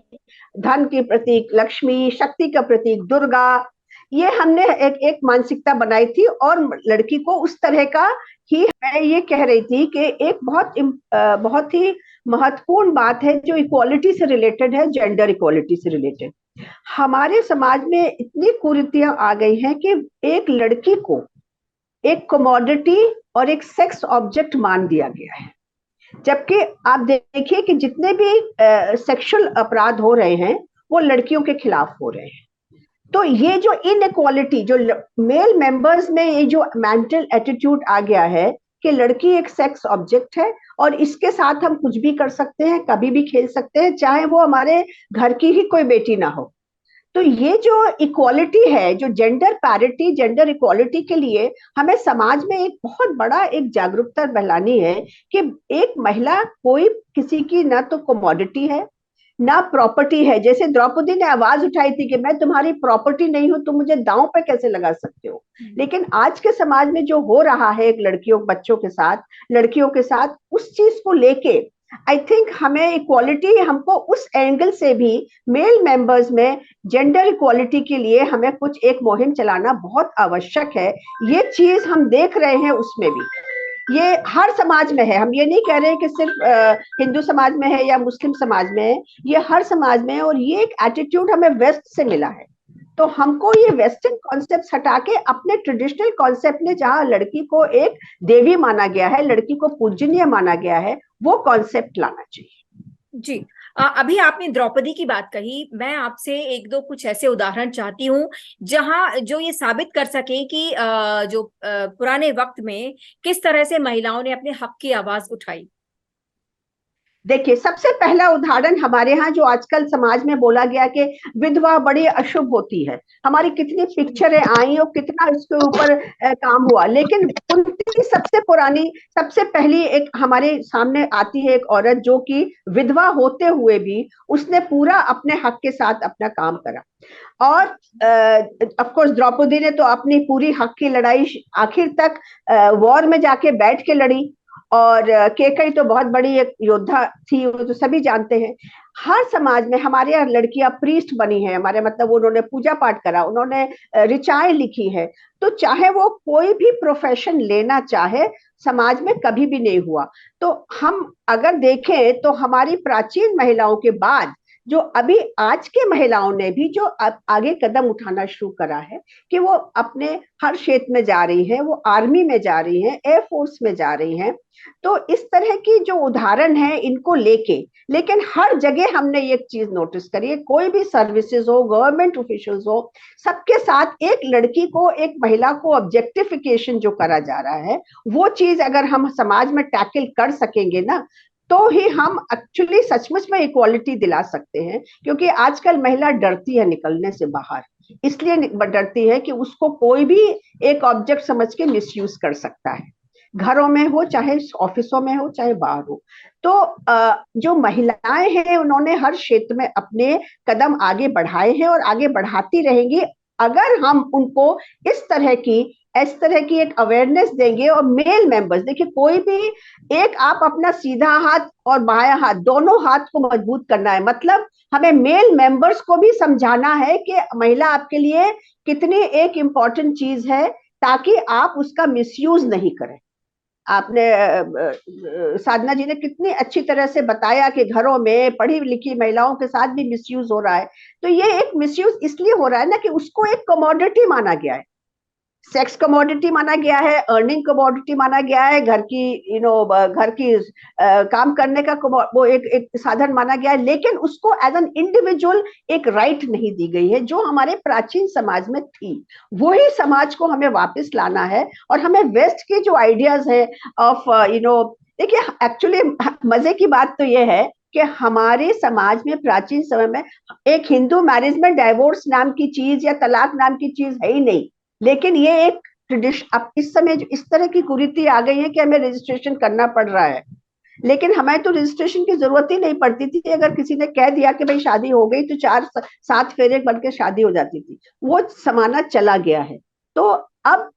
धन की प्रतीक लक्ष्मी, शक्ति का प्रतीक दुर्गा। ये हमने एक एक मानसिकता बनाई थी और लड़की को उस तरह का ही। मैं ये कह रही थी कि एक बहुत ही महत्वपूर्ण बात है जो इक्वालिटी से रिलेटेड है, जेंडर इक्वालिटी से रिलेटेड। हमारे समाज में इतनी कुरीतियां आ गई हैं कि एक लड़की को एक कमोडिटी और एक सेक्स ऑब्जेक्ट मान दिया गया है। जबकि आप देखिए कि जितने भी सेक्सुअल अपराध हो रहे हैं वो लड़कियों के खिलाफ हो रहे हैं। तो ये जो इनइक्वालिटी, जो मेल मेंबर्स में ये जो मेंटल एटीट्यूड आ गया है कि लड़की एक सेक्स ऑब्जेक्ट है और इसके साथ हम कुछ भी कर सकते हैं, कभी भी खेल सकते हैं, चाहे वो हमारे घर की ही कोई बेटी ना हो। तो ये जो इक्वालिटी है, जो जेंडर पैरिटी, जेंडर इक्वालिटी के लिए हमें समाज में एक बहुत बड़ा एक जागरूकता फैलानी है कि एक महिला कोई किसी की ना तो कमोडिटी है ना प्रॉपर्टी है। जैसे द्रौपदी ने आवाज उठाई थी कि मैं तुम्हारी प्रॉपर्टी नहीं हूं, तुम मुझे दांव पे कैसे लगा सकते हो। लेकिन आज के समाज में जो हो रहा है एक लड़कियों बच्चों के साथ, लड़कियों के साथ, उस चीज को लेके आई थिंक हमें इक्वालिटी, हमको उस एंगल से भी मेल मेंबर्स में जेंडर इक्वालिटी के लिए हमें कुछ एक मुहिम चलाना बहुत आवश्यक है। ये चीज हम देख रहे हैं उसमें भी, ये हर समाज में है। हम ये नहीं कह रहे हैं कि सिर्फ हिंदू समाज में है या मुस्लिम समाज में है, ये हर समाज में है। और ये एक एटीट्यूड हमें वेस्ट से मिला है। तो हमको ये वेस्टर्न कॉन्सेप्ट हटा के अपने ट्रेडिशनल कॉन्सेप्ट में, जहां लड़की को एक देवी माना गया है, लड़की को पूजनीय माना गया है, वो कॉन्सेप्ट लाना चाहिए। जी, अभी आपने द्रौपदी की बात कही, मैं आपसे एक दो कुछ ऐसे उदाहरण चाहती हूँ जहां जो ये साबित कर सके कि जो पुराने वक्त में किस तरह से महिलाओं ने अपने हक की आवाज उठाई। देखिए, सबसे पहला उदाहरण हमारे यहाँ जो आजकल समाज में बोला गया कि विधवा बड़ी अशुभ होती है, हमारी कितनी पिक्चरें आई और कितना इसके ऊपर काम हुआ। लेकिन उनकी सबसे पुरानी, सबसे पहली एक हमारे सामने आती है एक औरत जो कि विधवा होते हुए भी उसने पूरा अपने हक के साथ अपना काम करा। और ऑफ कोर्स द्रौपदी ने तो अपनी पूरी हक की लड़ाई आखिर तक वॉर में जाके बैठ के लड़ी। और केकई तो बहुत बड़ी एक योद्धा थी, वो तो सभी जानते हैं। हर समाज में हमारे यहाँ लड़कियां प्रीस्ट बनी है, हमारे मतलब उन्होंने पूजा पाठ करा, उन्होंने ऋचाएं लिखी है। तो चाहे वो कोई भी प्रोफेशन लेना चाहे, समाज में कभी भी नहीं हुआ। तो हम अगर देखें तो हमारी प्राचीन महिलाओं के बाद जो अभी आज के महिलाओं ने भी जो आगे कदम उठाना शुरू करा है कि वो अपने हर क्षेत्र में जा रही है, वो आर्मी में जा रही है, एयरफोर्स में जा रही है। तो इस तरह की जो उदाहरण है इनको लेके, लेकिन हर जगह हमने एक चीज नोटिस करी है, कोई भी सर्विसेज हो, गवर्नमेंट ऑफिशियल्स हो, सबके साथ एक लड़की को, एक महिला को ऑब्जेक्टिफिकेशन जो करा जा रहा है, वो चीज अगर हम समाज में टैकल कर सकेंगे ना, तो ही हम एक्चुअली सचमुच में इक्वालिटी दिला सकते हैं। क्योंकि आजकल महिला डरती है निकलने से बाहर, इसलिए डरती है कि उसको कोई भी एक ऑब्जेक्ट समझ के मिसयूज कर सकता है, घरों में हो, चाहे ऑफिसों में हो, चाहे बाहर हो। तो जो महिलाएं हैं उन्होंने हर क्षेत्र में अपने कदम आगे बढ़ाए हैं और आगे बढ़ाती रहेंगी, अगर हम उनको इस तरह की एक अवेयरनेस देंगे। और मेल मेंबर्स, देखिए कोई भी एक, आप अपना सीधा हाथ और बायां हाथ दोनों हाथ को मजबूत करना है, मतलब हमें मेल मेंबर्स को भी समझाना है कि महिला आपके लिए कितनी एक इंपॉर्टेंट चीज है, ताकि आप उसका मिसयूज नहीं करें। आपने साधना जी ने कितनी अच्छी तरह से बताया कि घरों में पढ़ी लिखी महिलाओं के साथ भी मिसयूज हो रहा है। तो ये एक मिसयूज इसलिए हो रहा है ना कि उसको एक कमोडिटी माना गया है, सेक्स कमोडिटी माना गया है, अर्निंग कमोडिटी माना गया है, घर की घर की काम करने का वो एक साधन माना गया है। लेकिन उसको एज एन इंडिविजुअल एक राइट नहीं दी गई है जो हमारे प्राचीन समाज में थी। वही समाज को हमें वापस लाना है। और हमें वेस्ट के जो आइडियाज है ऑफ देखिए, एक्चुअली मजे की बात तो ये है कि हमारे समाज में प्राचीन समय में एक हिंदू मैरिज में डाइवोर्स नाम की चीज या तलाक नाम की चीज है ही नहीं। लेकिन ये एक ट्रेडिशन, अब इस समय जो इस तरह की कुरीति आ गई है कि हमें रजिस्ट्रेशन करना पड़ रहा है। लेकिन हमें तो रजिस्ट्रेशन की जरूरत ही नहीं पड़ती थी। अगर किसी ने कह दिया कि भाई शादी हो गई तो 4-7 फेरे बनकर शादी हो जाती थी, वो जमाना चला गया है। तो अब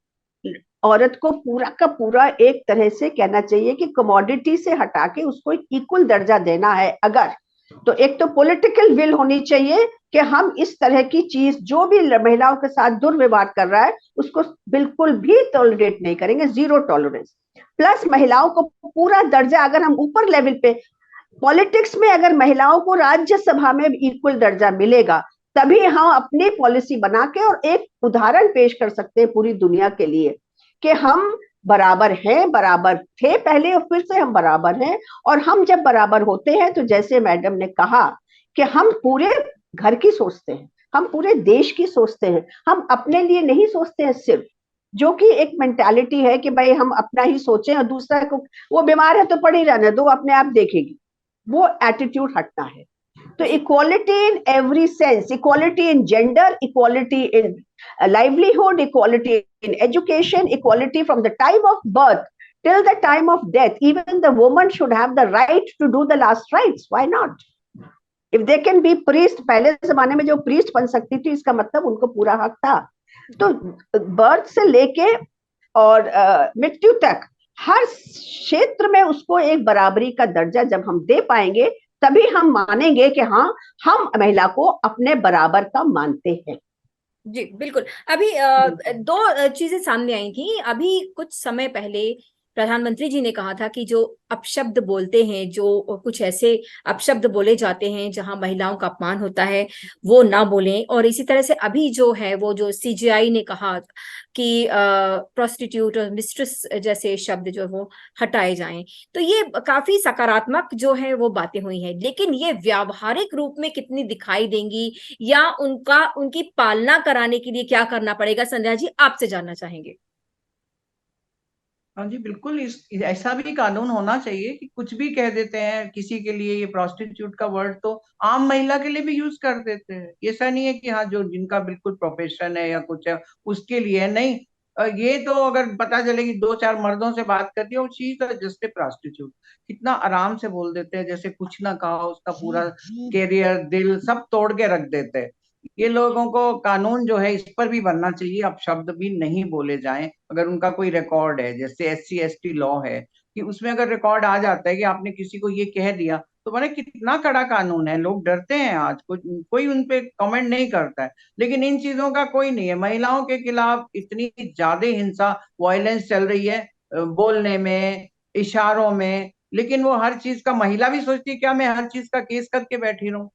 औरत को पूरा का पूरा एक तरह से कहना चाहिए कि कमोडिटी से हटा के उसको एक इक्वल दर्जा देना है। अगर तो एक तो पॉलिटिकल विल होनी चाहिए कि हम इस तरह की चीज, जो भी महिलाओं के साथ दुर्व्यवहार कर रहा है उसको बिल्कुल भी टॉलरेट नहीं करेंगे, जीरो टॉलरेंस। प्लस महिलाओं को पूरा दर्जा, अगर हम ऊपर लेवल पे पॉलिटिक्स में अगर महिलाओं को राज्यसभा में इक्वल दर्जा मिलेगा तभी हम अपनी पॉलिसी बना के और एक उदाहरण पेश कर सकते हैं पूरी दुनिया के लिए कि हम बराबर हैं, बराबर थे पहले और फिर से हम बराबर हैं। और हम जब बराबर होते हैं तो जैसे मैडम ने कहा कि हम पूरे घर की सोचते हैं, हम पूरे देश की सोचते हैं, हम अपने लिए नहीं सोचते हैं सिर्फ, जो कि एक मेंटालिटी है कि भाई हम अपना ही सोचें और दूसरा को, वो बीमार है तो पड़ी रहने दो, अपने आप देखेगी, वो एटीट्यूड हटना है। तो equality in every sense, equality in gender, equality in livelihood, equality in education, equality from the time of birth till the time of death. Even the woman should have the right to do the last rites. Why not? If they can be priest, पहले जमाने में जो priest बन सकती थी, इसका मतलब उनको पूरा हक था। तो बर्थ से लेके और मृत्यु तक हर क्षेत्र में उसको एक बराबरी का दर्जा जब हम दे पाएंगे, तभी हम मानेंगे कि हाँ, हम महिला को अपने बराबर का मानते हैं। जी बिल्कुल। अभी दो चीजें सामने आई थी। अभी कुछ समय पहले प्रधानमंत्री जी ने कहा था कि जो अपशब्द बोलते हैं, जो कुछ ऐसे अपशब्द बोले जाते हैं जहां महिलाओं का अपमान होता है, वो ना बोलें। और इसी तरह से अभी जो है वो जो सीजीआई ने कहा कि प्रोस्टिट्यूट और मिस्ट्रेस जैसे शब्द जो वो हटाए जाएं। तो ये काफी सकारात्मक जो है वो बातें हुई हैं, लेकिन ये व्यावहारिक रूप में कितनी दिखाई देंगी या उनकी पालना कराने के लिए क्या करना पड़ेगा, संध्या जी आपसे जानना चाहेंगे। हाँ जी बिल्कुल, इस ऐसा भी कानून होना चाहिए कि कुछ भी कह देते हैं किसी के लिए। ये प्रोस्टिट्यूट का वर्ड तो आम महिला के लिए भी यूज कर देते हैं। ऐसा नहीं है कि हाँ जो जिनका बिल्कुल प्रोफेशन है या कुछ है उसके लिए है, नहीं। ये तो अगर पता चले कि दो चार मर्दों से बात करती है, वो चीज जस्ट ए प्रोस्टिट्यूट, कितना आराम से बोल देते हैं, जैसे कुछ ना कहा, उसका पूरा कैरियर दिल सब तोड़ के रख देते हैं। ये लोगों को कानून जो है इस पर भी बनना चाहिए, अब शब्द भी नहीं बोले जाएं। अगर उनका कोई रिकॉर्ड है, जैसे SC ST लॉ है, कि उसमें अगर रिकॉर्ड आ जाता है कि आपने किसी को ये कह दिया, तो मैंने कितना कड़ा कानून है। लोग डरते हैं आज, कोई उन पे कमेंट नहीं करता है। लेकिन इन चीजों का कोई नहीं है। महिलाओं के खिलाफ इतनी ज्यादा हिंसा, वायलेंस चल रही है, बोलने में, इशारों में। लेकिन वो हर चीज का, महिला भी सोचती है क्या मैं हर चीज का केस करके बैठी रहूं,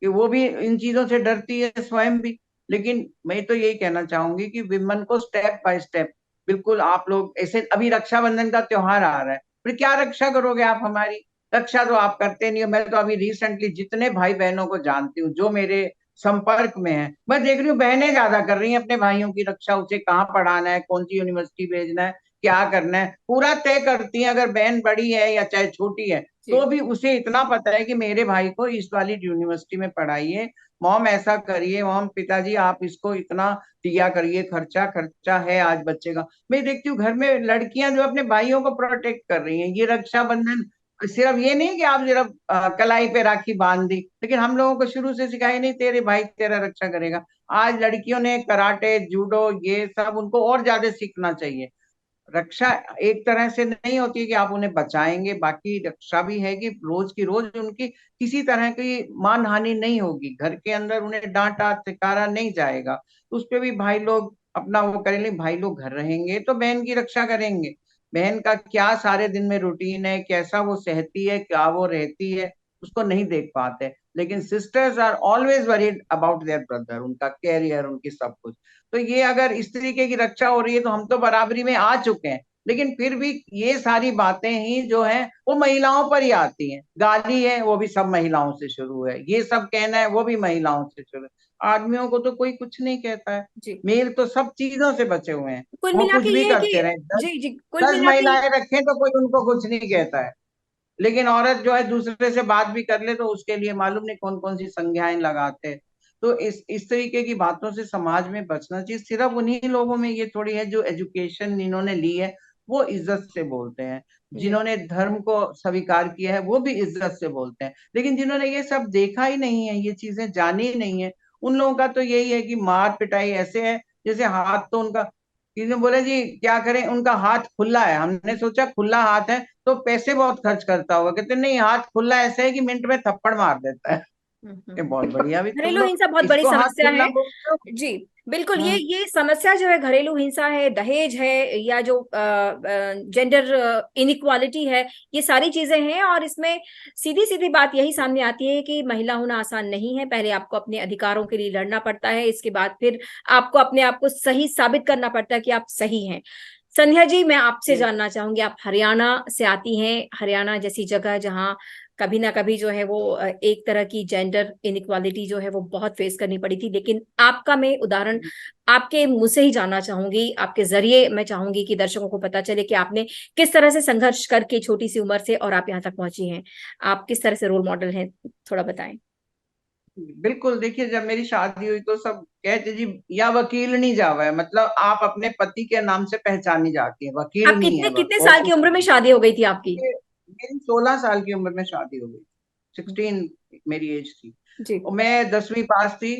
कि वो भी इन चीजों से डरती है स्वयं भी। लेकिन मैं तो यही कहना चाहूंगी कि विमेन को स्टेप बाय स्टेप, बिल्कुल आप लोग ऐसे, अभी रक्षाबंधन का त्योहार आ रहा है, फिर क्या रक्षा करोगे आप हमारी? रक्षा तो आप करते नहीं हो। मैं तो अभी रिसेंटली जितने भाई बहनों को जानती हूँ जो मेरे संपर्क में है, मैं देख रही हूँ बहनें ज्यादा कर रही हैं अपने भाइयों की रक्षा। उसे कहाँ पढ़ाना है, कौन सी यूनिवर्सिटी भेजना है, क्या करना है, पूरा तय करती है। अगर बहन बड़ी है या चाहे छोटी है, तो भी उसे इतना पता है कि मेरे भाई को इस वाली यूनिवर्सिटी में पढ़ाइए, मॉम ऐसा करिए, मॉम पिताजी आप इसको इतना दिया करिए, खर्चा खर्चा है आज बच्चे का। मैं देखती हूँ घर में लड़कियां जो अपने भाइयों को प्रोटेक्ट कर रही हैं। ये रक्षाबंधन सिर्फ ये नहीं कि आप सिर्फ कलाई पे राखी बांध दी, लेकिन हम लोगों को शुरू से सिखाया नहीं तेरे भाई तेरा रक्षा करेगा। आज लड़कियों ने कराटे, जूडो, ये सब उनको और ज्यादा सीखना चाहिए। रक्षा एक तरह से नहीं होती है कि आप उन्हें बचाएंगे, बाकी रक्षा भी है कि रोज की रोज उनकी किसी तरह की मान हानि नहीं होगी, घर के अंदर उन्हें डांटा सिकारा नहीं जाएगा, तो उस पर भी भाई लोग अपना वो करेंगे। भाई लोग घर रहेंगे तो बहन की रक्षा करेंगे। बहन का क्या सारे दिन में रूटीन है, कैसा वो सहती है, क्या वो रहती है, उसको नहीं देख पाते। लेकिन sisters are always worried about their brother, उनका कैरियर, उनकी सब कुछ। तो ये अगर इस तरीके की रक्षा हो रही है तो हम तो बराबरी में आ चुके हैं। लेकिन फिर भी ये सारी बातें ही जो है वो महिलाओं पर ही आती हैं। गाली है वो भी सब महिलाओं से शुरू है, ये सब कहना है वो भी महिलाओं से शुरू है। आदमियों को तो कोई कुछ नहीं कहता है। जी मेल तो सब चीजों से बचे हुए हैं, कुल वो मिला कुछ के भी ये है करते कि रहे। दस जी जी कुल दस मिला के महिलाएं रखें तो कोई उनको कुछ नहीं कहता है। लेकिन औरत जो है दूसरे से बात भी कर ले तो उसके लिए मालूम नहीं कौन कौन सी संज्ञाएं लगाते हैं। तो इस तरीके की बातों से समाज में बचना चाहिए। सिर्फ उन्हीं लोगों में ये थोड़ी है जो एजुकेशन इन्होंने ली है, वो इज्जत से बोलते हैं। जी जिन्होंने धर्म को स्वीकार किया है वो भी इज्जत से बोलते हैं। लेकिन जिन्होंने ये सब देखा ही नहीं है, ये चीजें जानी ही नहीं है, उन लोगों का तो यही है कि मार पिटाई ऐसे है जैसे हाथ तो उनका, किसी ने बोला जी क्या करें, उनका हाथ खुला है। हमने सोचा खुला हाथ है तो पैसे बहुत खर्च करता होगा, कहते नहीं हाथ खुला ऐसा है कि मिनट में थप्पड़ मार देता है। ये बहुत बढ़िया, भी तुम घरेलू लोग हिंसा बहुत बड़ी इसको हाथ समस्या खुला है। बोलते हो। जी बिल्कुल, हाँ। ये समस्या जो है, घरेलू हिंसा है, दहेज है, या जो जेंडर इनइक्वालिटी है, ये सारी चीजें हैं। और इसमें सीधी सीधी बात यही सामने आती है कि महिला होना आसान नहीं है। पहले आपको अपने अधिकारों के लिए लड़ना पड़ता है, इसके बाद फिर आपको अपने आप को सही साबित करना पड़ता है कि आप सही हैं। संध्या जी, मैं आपसे ये जानना चाहूंगी, आप हरियाणा से आती हैं, हरियाणा जैसी जगह जहां कभी ना कभी जो है वो एक तरह की जेंडर इनइक्वालिटी जो है वो बहुत फेस करनी पड़ी थी, लेकिन आपका मैं उदाहरण आपके मुंह से ही जानना चाहूंगी, आपके जरिए मैं चाहूंगी कि दर्शकों को पता चले कि आपने किस तरह से संघर्ष करके छोटी सी उम्र से और आप यहाँ तक पहुंची हैं। आप किस तरह से रोल मॉडल हैं, थोड़ा बताएं। बिल्कुल, देखिए जब मेरी शादी हुई तो सब कहते जी या वकील नहीं जावा है, मतलब आप अपने पति के नाम से पहचानी जाती है, वकील आप नहीं कितने है कितने वो साल की कुछ उम्र में नहीं। शादी हो गई थी आपकी? मेरी 16 साल की उम्र में शादी हो गई, 16 मेरी एज थी। जी। और मैं 10वीं पास थी,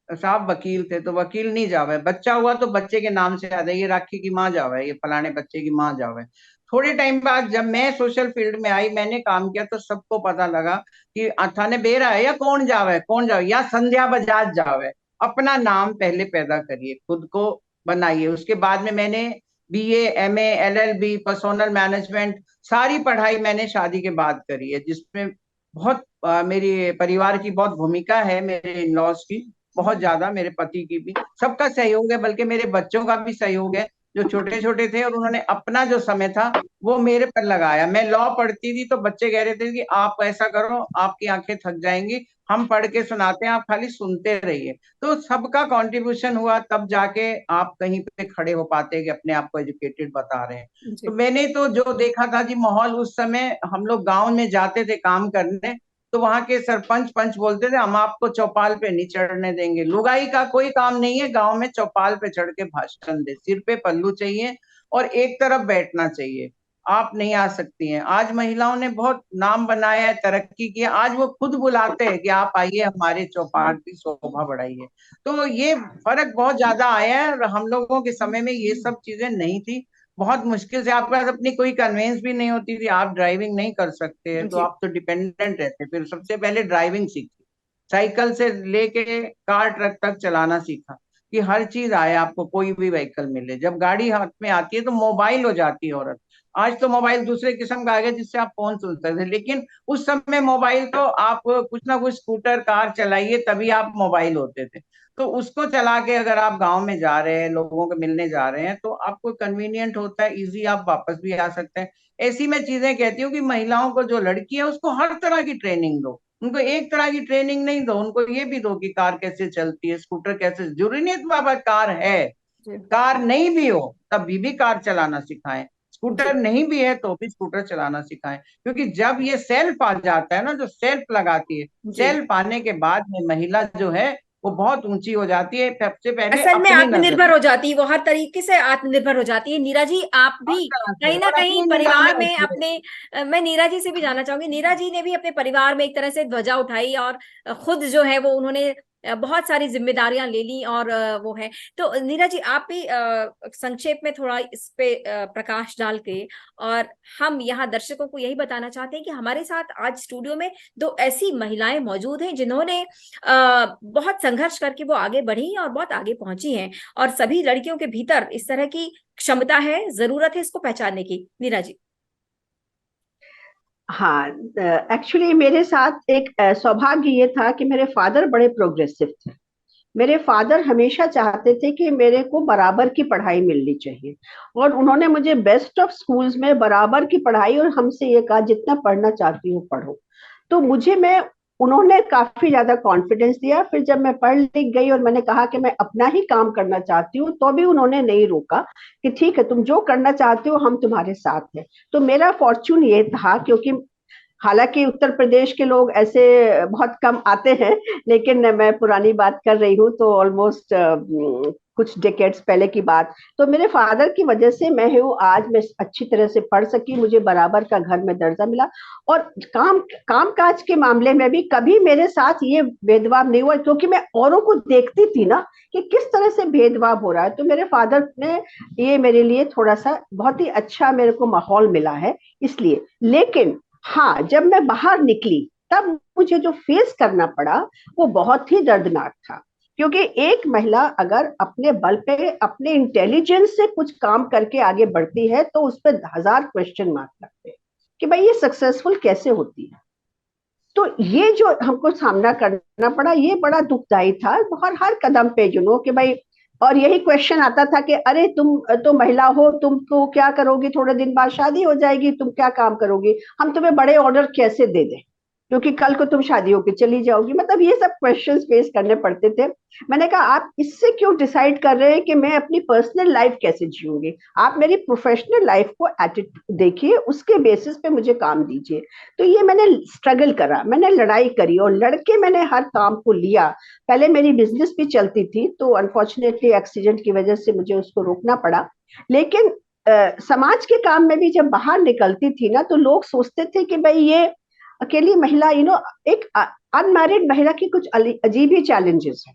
साहब वकील थे, तो वकील नहीं जावे, बच्चा हुआ तो बच्चे के नाम से याद है, ये राखी की माँ जावे, ये फलाने बच्चे की माँ जावे। थोड़े टाइम बाद जब मैं सोशल फील्ड में आई, मैंने काम किया, तो सबको पता लगा कि थाने बेरा है या कौन जावे या संध्या बजाज जावे। अपना नाम पहले पैदा करिए, खुद को बनाइए। उसके बाद में मैंने BA, MA, LLB, personnel management, सारी पढ़ाई मैंने शादी के बाद करी है, जिसमें बहुत मेरी परिवार की बहुत भूमिका है, मेरे इन लॉज की बहुत ज्यादा, मेरे पति की भी, सबका सहयोग है, बल्कि मेरे बच्चों का भी सहयोग है, जो छोटे छोटे थे और उन्होंने अपना जो समय था वो मेरे पर लगाया। मैं लॉ पढ़ती थी तो बच्चे कह रहे थे कि आप ऐसा करो, आपकी आंखें थक जाएंगी, हम पढ़ के सुनाते हैं, आप खाली सुनते रहिए। तो सबका कंट्रीब्यूशन हुआ, तब जाके आप कहीं पे खड़े हो पाते कि अपने आप को एजुकेटेड बता रहे हैं। तो जी। मैंने तो जो देखा था जी माहौल, उस समय हम लोग गांव में जाते थे काम करने, तो वहां के सरपंच पंच बोलते थे हम आपको चौपाल पे नहीं चढ़ने देंगे। लुगाई का कोई काम नहीं है गांव में चौपाल पे चढ़ के भाषण दे, सिर पे पल्लू चाहिए और एक तरफ बैठना चाहिए, आप नहीं आ सकती हैं। आज महिलाओं ने बहुत नाम बनाया है, तरक्की किया, आज वो खुद बुलाते हैं कि आप आइए हमारे चौपाल की शोभा बढ़ाइए। तो ये फर्क बहुत ज्यादा आया है, और हम लोगों के समय में ये सब चीजें नहीं थी। बहुत मुश्किल से, आपके पास अपनी कोई कन्वेंस भी नहीं होती थी, आप ड्राइविंग नहीं कर सकते, तो जी। आप तो डिपेंडेंट रहते। फिर सबसे पहले ड्राइविंग सीखी, साइकिल से लेके कार ट्रक तक चलाना सीखा, कि हर चीज आए, आपको कोई भी व्हीकल मिले। जब गाड़ी हाथ में आती है तो मोबाइल हो जाती है औरत। आज तो मोबाइल दूसरे किस्म का आ गया जिससे आप फोन सुन सकते हैं, लेकिन उस समय मोबाइल तो आप कुछ ना कुछ स्कूटर कार चलाइए तभी आप मोबाइल होते थे। तो उसको चला के अगर आप गांव में जा रहे हैं, लोगों को मिलने जा रहे हैं, तो आपको कन्वीनियंट होता है, इजी, आप वापस भी आ सकते हैं। ऐसी मैं चीजें कहती हूँ कि महिलाओं को, जो लड़की है उसको हर तरह की ट्रेनिंग दो, उनको एक तरह की ट्रेनिंग नहीं दो, उनको ये भी दो कि कार कैसे चलती है, स्कूटर कैसे, जरूरी नहीं है बाबा कार है, जी। कार नहीं भी हो तब भी कार चलाना सिखाएं, स्कूटर जी। नहीं भी है तो भी स्कूटर चलाना सिखाएं। क्योंकि जब ये सेल्फ आ जाता है ना, जो सेल्फ लगाती है, जी। सेल्फ आने के बाद में महिला जो है वो बहुत ऊंची हो जाती है, सबसे पहले असल में अपनी नजर आत्मनिर्भर में, हो जाती है, वो हर तरीके से आत्मनिर्भर हो जाती है। नीरा जी, आप हर भी तरह से, कहीं ना और कहीं अपनी निगाह में परिवार में होती है। अपने मैं नीरा जी से भी जानना चाहूंगी, नीरा जी ने भी अपने परिवार में एक तरह से ध्वजा उठाई और खुद जो है वो उन्होंने बहुत सारी जिम्मेदारियां ले ली, और वो है। तो नीरा जी, आप भी संक्षेप में थोड़ा इस पे प्रकाश डाल के, और हम यहाँ दर्शकों को यही बताना चाहते हैं कि हमारे साथ आज स्टूडियो में दो ऐसी महिलाएं मौजूद हैं जिन्होंने बहुत संघर्ष करके वो आगे बढ़ी और बहुत आगे पहुंची हैं, और सभी लड़कियों के भीतर इस तरह की क्षमता है, जरूरत है इसको पहचानने की। नीरा जी। हाँ, एक्चुअली मेरे साथ एक सौभाग्य ये था कि मेरे फादर बड़े प्रोग्रेसिव थे। मेरे फादर हमेशा चाहते थे कि मेरे को बराबर की पढ़ाई मिलनी चाहिए, और उन्होंने मुझे बेस्ट ऑफ स्कूल्स में बराबर की पढ़ाई, और हमसे ये कहा जितना पढ़ना चाहती हूँ पढ़ो। तो मुझे मैं उन्होंने काफी ज्यादा कॉन्फिडेंस दिया। फिर जब मैं पढ़ लिख गई और मैंने कहा कि मैं अपना ही काम करना चाहती हूँ, तो भी उन्होंने नहीं रोका, कि ठीक है तुम जो करना चाहते हो हम तुम्हारे साथ हैं। तो मेरा फॉर्चून ये था, क्योंकि हालांकि उत्तर प्रदेश के लोग ऐसे बहुत कम आते हैं, लेकिन मैं पुरानी बात कर रही हूँ, तो ऑलमोस्ट कुछ डेकेड्स पहले की बात। तो मेरे फादर की वजह से मैं हूँ आज, मैं अच्छी तरह से पढ़ सकी, मुझे बराबर का घर में दर्जा मिला। और काम काज के मामले में भी कभी मेरे साथ ये भेदभाव नहीं हुआ, क्योंकि मैं औरों को देखती थी ना कि किस तरह से भेदभाव हो रहा है। तो मेरे फादर ने ये मेरे लिए थोड़ा सा बहुत ही अच्छा मेरे को माहौल मिला है, इसलिए। लेकिन हाँ, जब मैं बाहर निकली तब मुझे जो फेस करना पड़ा वो बहुत ही दर्दनाक था। क्योंकि एक महिला अगर अपने बल पे, अपने इंटेलिजेंस से कुछ काम करके आगे बढ़ती है तो उस पर 1000 क्वेश्चन मार्क लगते हैं कि भाई ये सक्सेसफुल कैसे होती है। तो ये जो हमको सामना करना पड़ा, ये बड़ा दुखदाई था हर कदम पे, कि भाई, और यही क्वेश्चन आता था कि अरे तुम तो महिला हो, तुम तो क्या करोगी, थोड़े दिन बाद शादी हो जाएगी, तुम क्या काम करोगी, हम तुम्हें बड़े ऑर्डर कैसे दे दें, क्योंकि कल को तुम शादी होकर चली जाओगी। मतलब ये सब क्वेश्चंस फेस करने पड़ते थे। मैंने कहा आप इससे क्यों डिसाइड कर रहे हैं कि मैं अपनी पर्सनल लाइफ कैसे जीऊंगी, आप मेरी प्रोफेशनल लाइफ को एटीट्यूड देखिए, उसके बेसिस पे मुझे काम दीजिए। तो ये मैंने स्ट्रगल करा, मैंने लड़ाई करी और लड़के मैंने हर काम को लिया। पहले मेरी बिजनेस भी चलती थी, तो अनफॉर्चुनेटली एक्सीडेंट की वजह से मुझे उसको रोकना पड़ा। लेकिन समाज के काम में भी जब बाहर निकलती थी ना, तो लोग सोचते थे कि भाई ये अकेली महिला, एक अनमैरिड महिला की कुछ अजीब ही चैलेंजेस है,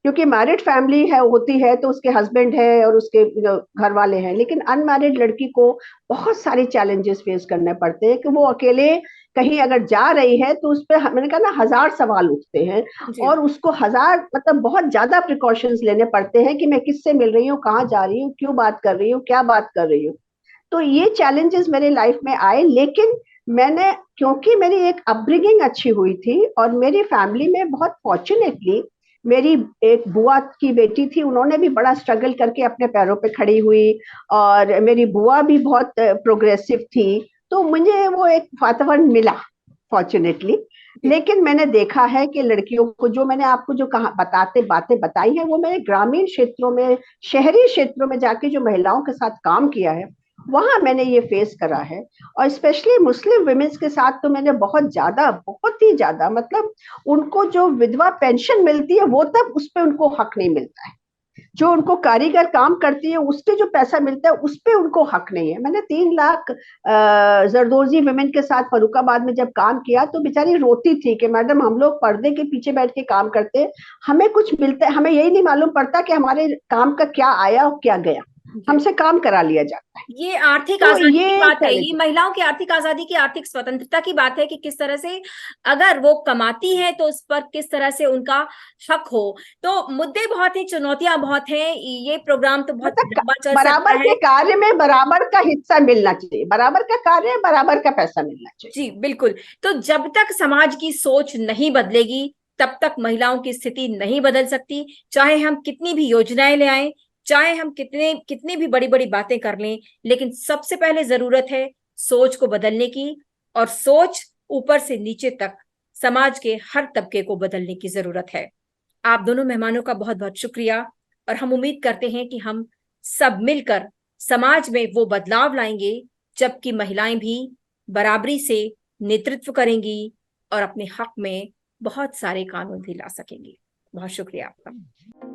क्योंकि मैरिड फैमिली है होती है तो उसके हस्बैंड है और उसके घर वाले हैं, लेकिन अनमैरिड लड़की को बहुत सारी चैलेंजेस फेस करने पड़ते हैं कि वो अकेले कहीं अगर जा रही है तो उस पर, मैंने कहा ना, 1000 सवाल उठते हैं जी और उसको 1000, मतलब बहुत ज्यादा प्रिकॉशंस लेने पड़ते हैं कि मैं किससे मिल रही हूँ, कहाँ जा रही हूँ, क्यों बात कर रही हूँ, क्या बात कर रही हूँ। तो ये चैलेंजेस मेरे लाइफ में आए, लेकिन मैंने, क्योंकि मेरी एक अपब्रिंगिंग अच्छी हुई थी और मेरी फैमिली में बहुत फॉर्चुनेटली मेरी एक बुआ की बेटी थी, उन्होंने भी बड़ा स्ट्रगल करके अपने पैरों पे खड़ी हुई, और मेरी बुआ भी बहुत प्रोग्रेसिव थी, तो मुझे वो एक वातावरण मिला फॉर्चुनेटली। जी लेकिन मैंने देखा है कि लड़कियों को, जो मैंने आपको जो कहा बातें बताई हैं, वो मैंने ग्रामीण क्षेत्रों में, शहरी क्षेत्रों में जाके जो महिलाओं के साथ काम किया है, वहां मैंने ये फेस करा है। और स्पेशली मुस्लिम विमेन्स के साथ तो मैंने बहुत ही ज्यादा, मतलब उनको जो विधवा पेंशन मिलती है वो तब उस पर उनको हक नहीं मिलता है, जो उनको कारीगर काम करती है उसके जो पैसा मिलता है उस पे उनको हक नहीं है। मैंने 3 लाख जरदोजी विमेन के साथ फरुखाबाद में जब काम किया तो बेचारी रोती थी कि मैडम हम लोग पर्दे के पीछे बैठ के काम करते हैं, हमें कुछ मिलता है, हमें यही नहीं मालूम पड़ता कि हमारे काम का क्या आया और क्या गया, जी हमसे काम करा लिया जाता है। ये आर्थिक तो आजादी की ये बात है, ये चैलेंज, महिलाओं की आर्थिक आजादी की, आर्थिक स्वतंत्रता की बात है कि किस तरह से अगर वो कमाती है तो उस पर किस तरह से उनका हक हो। तो मुद्दे बहुत ही, चुनौतियां बहुत हैं, ये प्रोग्राम तो बहुत मतलब लंबा चल सकता बराबर है। के कार्य में बराबर का हिस्सा मिलना चाहिए, बराबर का कार्य बराबर का पैसा मिलना चाहिए। जी बिल्कुल। तो जब तक समाज की सोच नहीं बदलेगी तब तक महिलाओं की स्थिति नहीं बदल सकती, चाहे हम कितनी भी योजनाएं ले आए, चाहे हम कितने कितनी भी बड़ी बड़ी बातें कर लें, लेकिन सबसे पहले जरूरत है सोच को बदलने की। और सोच ऊपर से नीचे तक समाज के हर तबके को बदलने की जरूरत है। आप दोनों मेहमानों का बहुत बहुत शुक्रिया, और हम उम्मीद करते हैं कि हम सब मिलकर समाज में वो बदलाव लाएंगे जबकि महिलाएं भी बराबरी से नेतृत्व करेंगी और अपने हक में बहुत सारे कानून भी ला सकेंगी। बहुत शुक्रिया आपका।